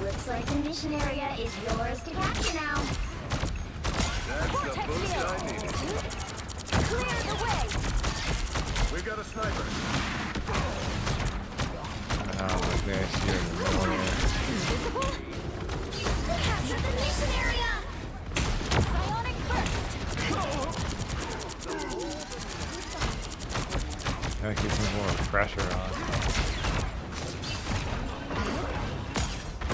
Looks like the mission area is yours to capture now. That's the boost I needed. Clear the way. We got a sniper. Oh my gosh, here in the middle here. Invisible? Capture the mission area. Psionic burst. Gotta keep some more pressure on.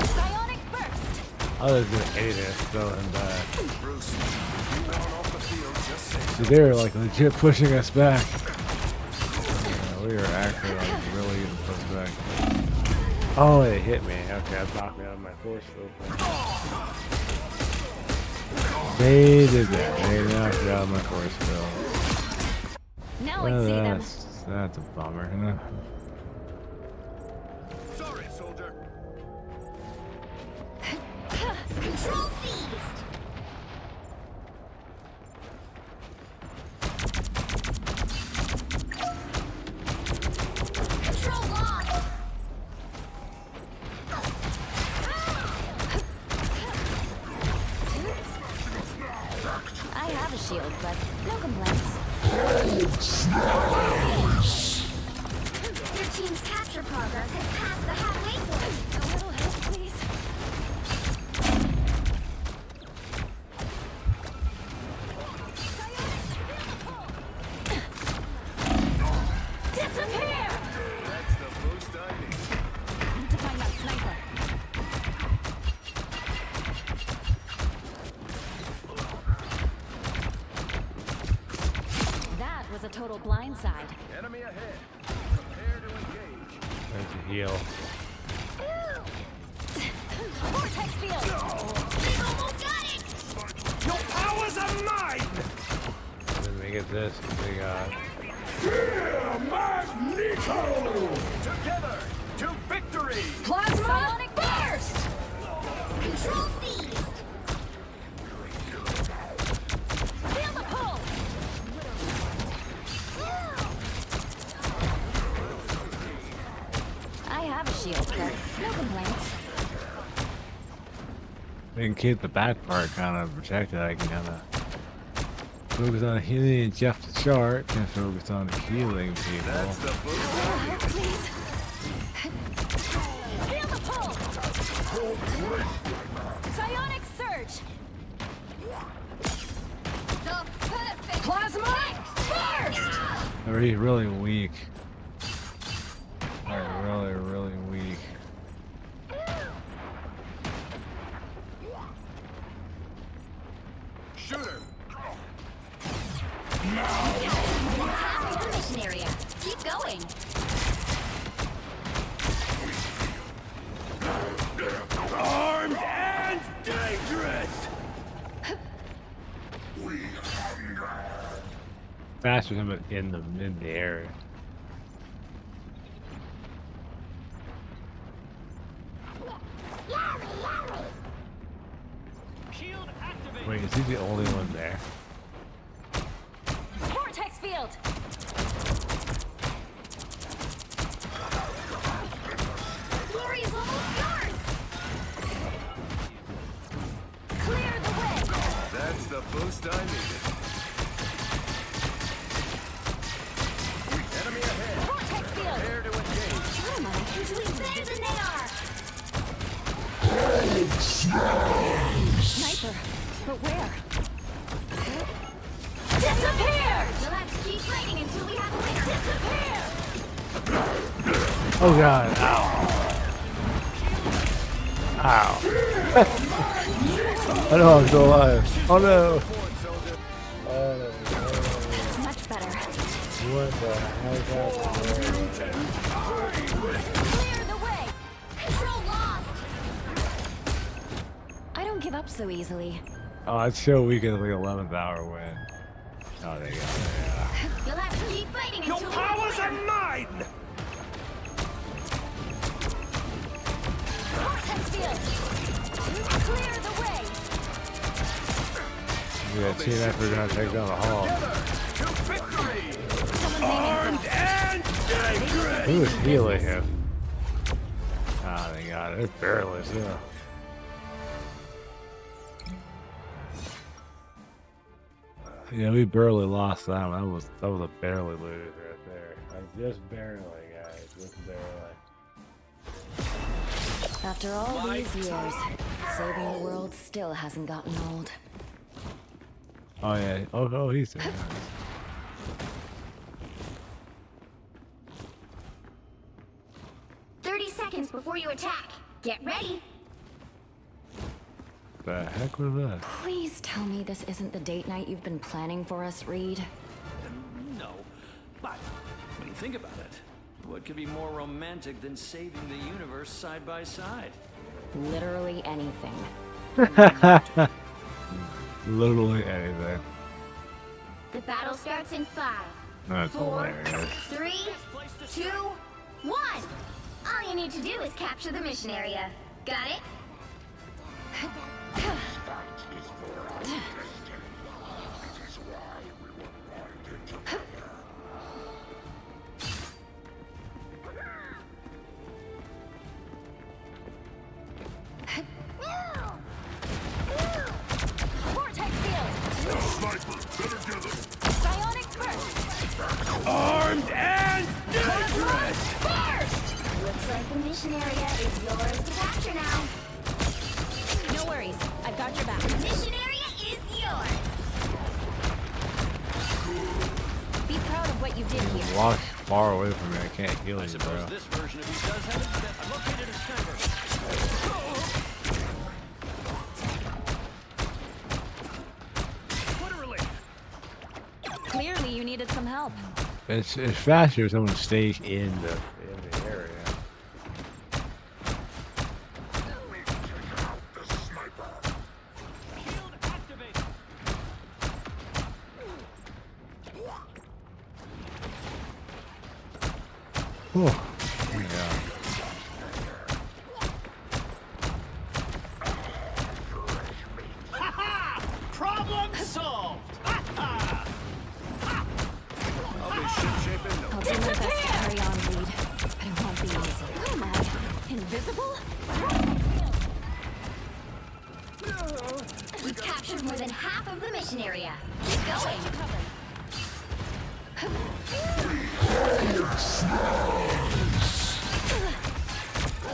Psionic burst. Others gonna hate it, so and Bruce, you going off the field, just say they were like legit pushing us back. Yeah, we were actually like really getting pushed back. Oh, it hit me. Okay, that knocked me out of my force field. They did that. They knocked me out of my force field. Now I see them. That's a bummer, you know? Sorry, soldier. Control seized. Control lost. I have a shield, but no complaints. Your team's capture progress has passed the halfway point. A little help, please. Disappear! that's the boost I need. Need to find that sniper. That was a total blindside. Enemy ahead. Prepare to engage. There's a heal. Vortex field! We almost got it! Your powers are mine! And then we get this, we got Together to victory! Plasma burst! Control seized. Feel the pull! I have a shield, but no complaints. we can keep the back part kind of protected. I can kind of focus on healing Jeff the Shark and focus on healing people. That's the boost I need. Please. Feel the pull! Psionic surge! The perfect Plasma burst! They're really weak. They're really, really weak. Shooter! capture the mission area. Keep going. Armed and dangerous! Faster than in the area. Shield activated! Wait, is he the only one there? Vortex field! Glory is almost yours! Clear the way! That's the boost I needed. Enemy ahead. Vortex field! Prepare to engage. What am I doing better than they are? Sniper! But where? Disappear! You'll have to keep fighting until we have a winner. Disappear! Oh god, ow. Ow. I know I'm still alive. Oh no. Oh no. That's much better. What the heck happened? Clear the way! Control lost! I don't give up so easily. Oh, it's so weak at the 11th hour win. Oh, they got it, yeah. You'll have to keep fighting Your until we have a powers are winner. mine! Vortex field! Clear the way! Yeah, team effort gonna take down the hall. To victory! Someone's aiming And dangerous! Who is healing him? Ah, they got it. It's barely, yeah. Yeah, we barely lost that one. That was a barely lose right there. Like just barely, guys. Just barely. After all these years, saving the world still hasn't gotten old. Oh yeah. Oh, he's there. 30 seconds before you attack. Get ready. The heck was that? Please tell me this isn't the date night you've been planning for us, Reed. No, but when you think about it, what could be more romantic than saving the universe side by side? Literally anything. Literally anything. The battle starts in 5, That's 4, hilarious. 3, 2, 1. All you need to do is capture the mission area. Got it? Vortex field! Psionic burst! Armed and dangerous! Looks like the mission area is yours to capture now. No worries, I've got your back. The mission area is yours. Be proud of what you did here. Walk far away from me. I can't heal I you, suppose bro. this version of you does have it. I located a sniper. What a relief. Clearly you needed some help. It's faster if someone stays in the area. Shield activated. Oh, yeah. Problem solved. I'll be ship-shape in no I'll do my best to carry on, Reed. But it won't be easy. Who am I? Invisible? We've captured more than half of the mission area. Keep going.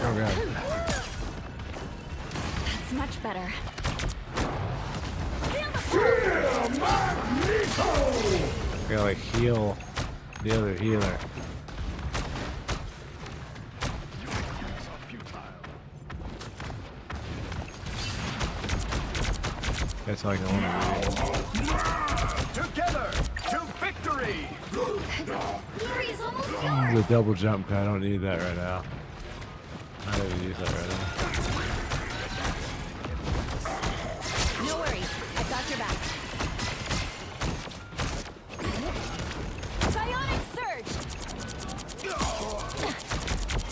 Oh god. That's much better. Gotta like heal the other healer. That's like the one. Together to victory! Glory is almost yours. The double jump cut. I don't need that right now. I don't even use that right now. No worries, I've got your back. Psionic surge!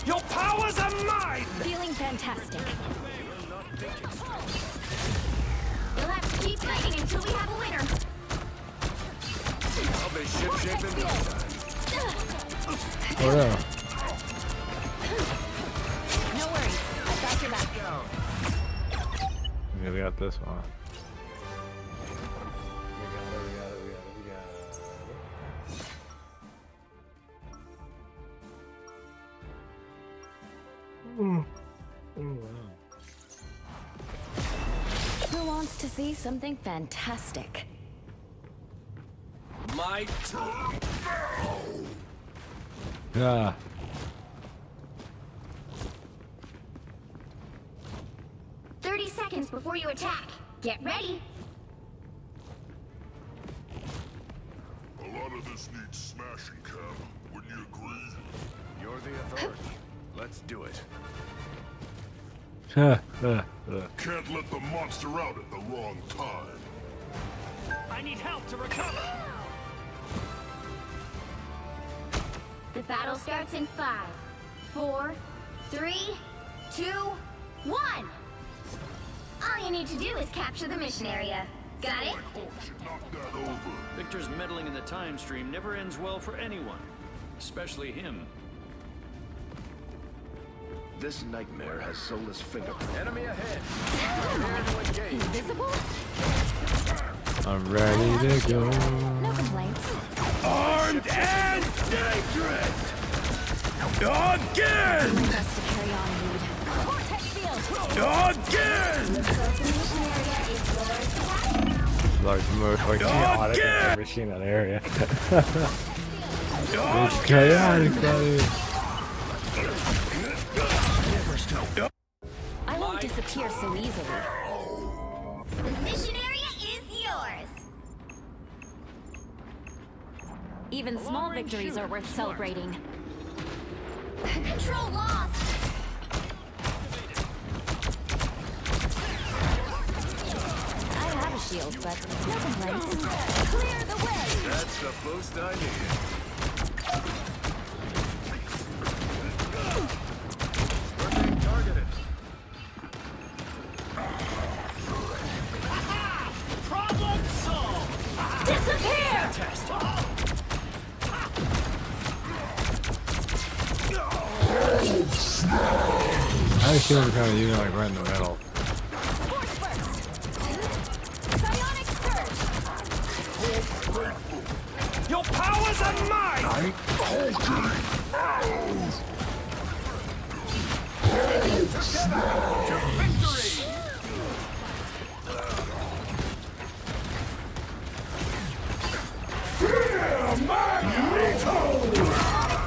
Your powers are mine! Feeling fantastic. You'll have to keep fighting Ship in no time. Oh no. No worries. I've got your back. Okay, we got this one. Who wants to see something fantastic? My turn. Yeah. 30 seconds before you attack. Get ready. A lot of this needs smashing, Cam. Wouldn't you agree? You're the authority. Let's do it. Can't let the monster out at the wrong time. I need help to recover. The battle starts in 5, 4, 3, 2, 1. All you need to do is capture the mission area. Got it? Should knock that over. Victor's meddling in the time stream never ends well for anyone, especially him. This nightmare has soulless fingerprints. Enemy ahead. Prepare to engage. Invisible? I'm ready to go. No complaints. Armed and dangerous! Again! Best to carry on, Reed. Vortex field! Again! Like the most like chaotic I've ever seen that area. It's chaotic, buddy. I won't disappear so easily. The mission area is yours. Even small victories are worth celebrating. Control lost. I have a shield, but no complaints. Clear the way! That's the boost I needed. We're being targeted. Problem solved! Disappear! I just feel kind of you like right in the middle. Force burst! Psionic surge! Your powers are mine!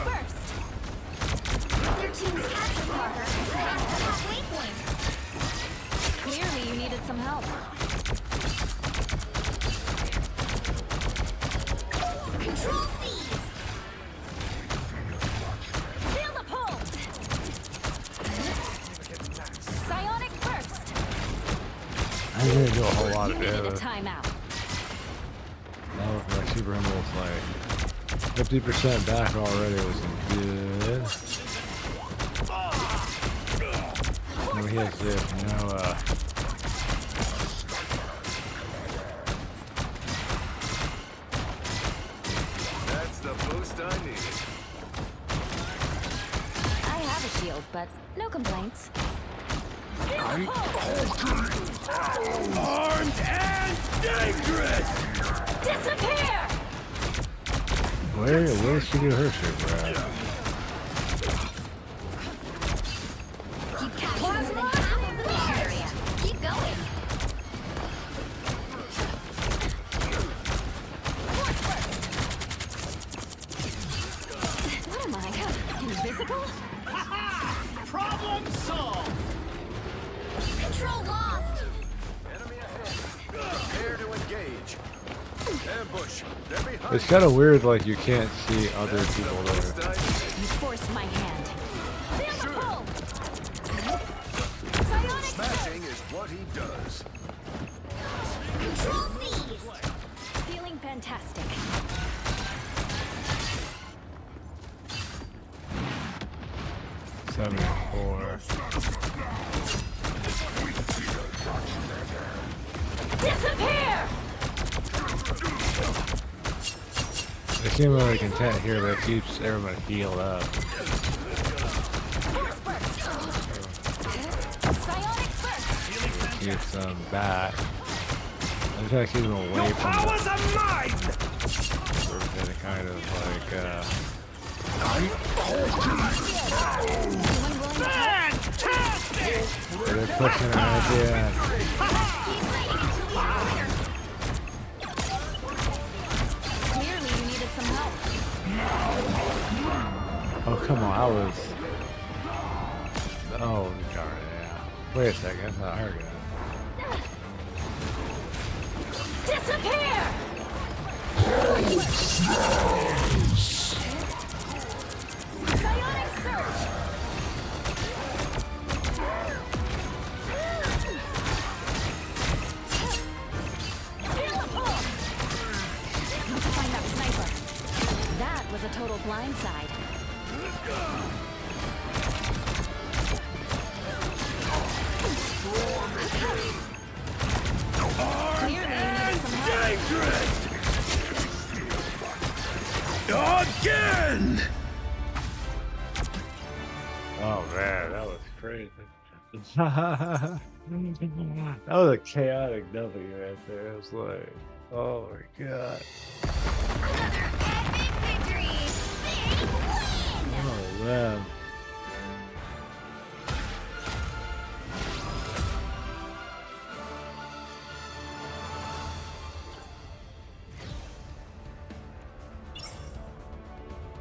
Burst! Your team's capture marker has passed the halfway point. Clearly you needed some help. Control seized. Feel the pull! Psionic burst! I didn't do a whole lot You of needed a damage. timeout. No, my super emerald's like 50% back already was good. No, he has this, no, That's the boost I needed. I have a shield, but no complaints. Feel the pull! Armed and dangerous! Disappear! where did she do her super at? Keep capturing within half of the mission area. Keep going. What am I? Invisible? Problem solved! Control lost. Enemy ahead. Prepare to engage. Ambush. They're behind. It's kind of weird, like you can't see other people Boost there. I needed. You forced my hand. Feel the pull! Psionic Smashing is what he does. Control seized. feeling fantastic. 74. Disappear! seem really content here, but it keeps everybody healed up. Keeps them back. I'm trying to keep them away from the we're gonna kind of they're pushing an idea. Clearly, you needed some help. Oh, come on, I was. Oh, darn it, yeah. Wait a second, I thought I heard it. Disappear! Psionic Surge! Beautiful! Need to find that sniper. That was a total blindside. Clearly, you needed some help. Again! Oh man, that was crazy. That was a chaotic W right there. It was like, oh my god. Another epic victory! Big win! Oh man.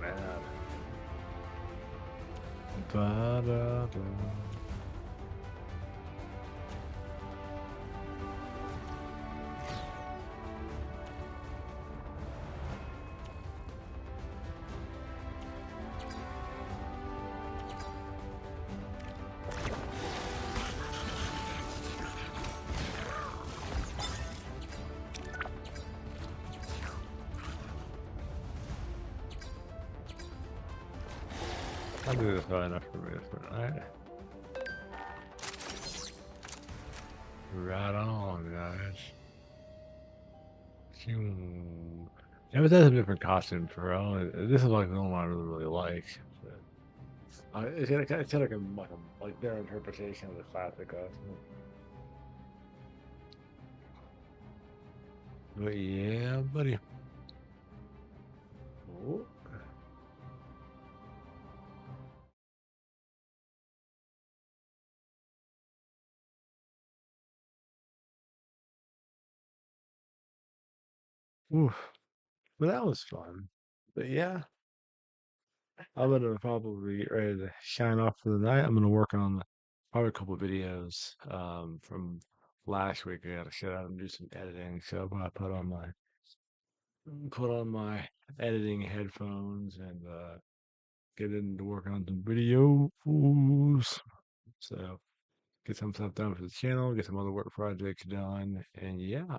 Man. Ba-da-da. I'll do this well enough for me this night. Right on, guys. Yeah, but that's a different costume for all. This is like the one I really like. It's like like their interpretation of the classic costume. But yeah, buddy. Oh. Oof. But that was fun. But yeah, I'm gonna probably get ready to shine off for the night. I'm gonna work on probably a couple videos from last week. I gotta sit out and do some editing. So I put on my editing headphones and get into working on some videos. So get some stuff done for the channel, get some other work projects done, and yeah.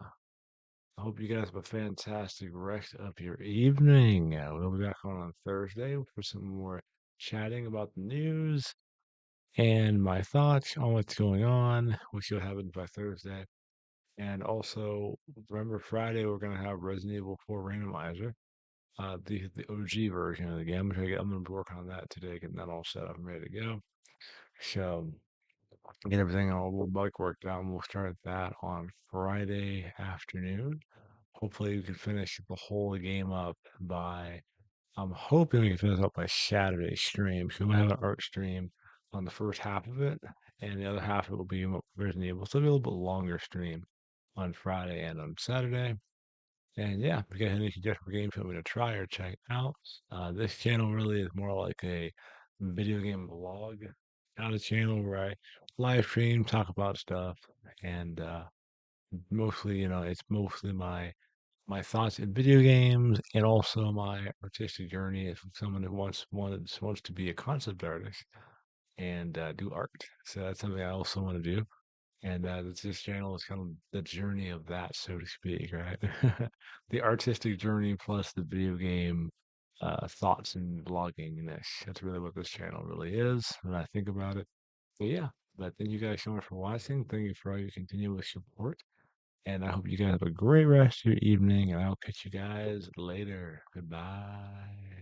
I hope you guys have a fantastic rest of your evening. We'll be back on Thursday for some more chatting about the news and my thoughts on what's going on. We'll see what happens by Thursday. And also, remember Friday, we're going to have Resident Evil 4 Randomizer, the OG version of the game. I'm going to be working on that today, getting that all set up and ready to go. So, get everything all bug worked out, and we'll start that on Friday afternoon. Hopefully, we can finish the whole game up by. I'm hoping we can finish up by Saturday stream. So we'll have an art stream on the first half of it, and the other half of it will be Resident Evil. So it'll be a little bit longer stream on Friday and on Saturday. And yeah, if you guys have any suggestions for games you want me to try or check out, this channel really is more like a video game vlog kind of channel where I live stream, talk about stuff, and mostly, it's mostly my thoughts in video games and also my artistic journey as someone who wants to be a concept artist and do art. So that's something I also want to do. And this channel is kind of the journey of that, so to speak, right? The artistic journey plus the video game thoughts and vlogging. And that's really what this channel really is when I think about it. But yeah, but thank you guys so much for watching. Thank you for all your continuous support. And I hope you guys have a great rest of your evening, and I'll catch you guys later. Goodbye.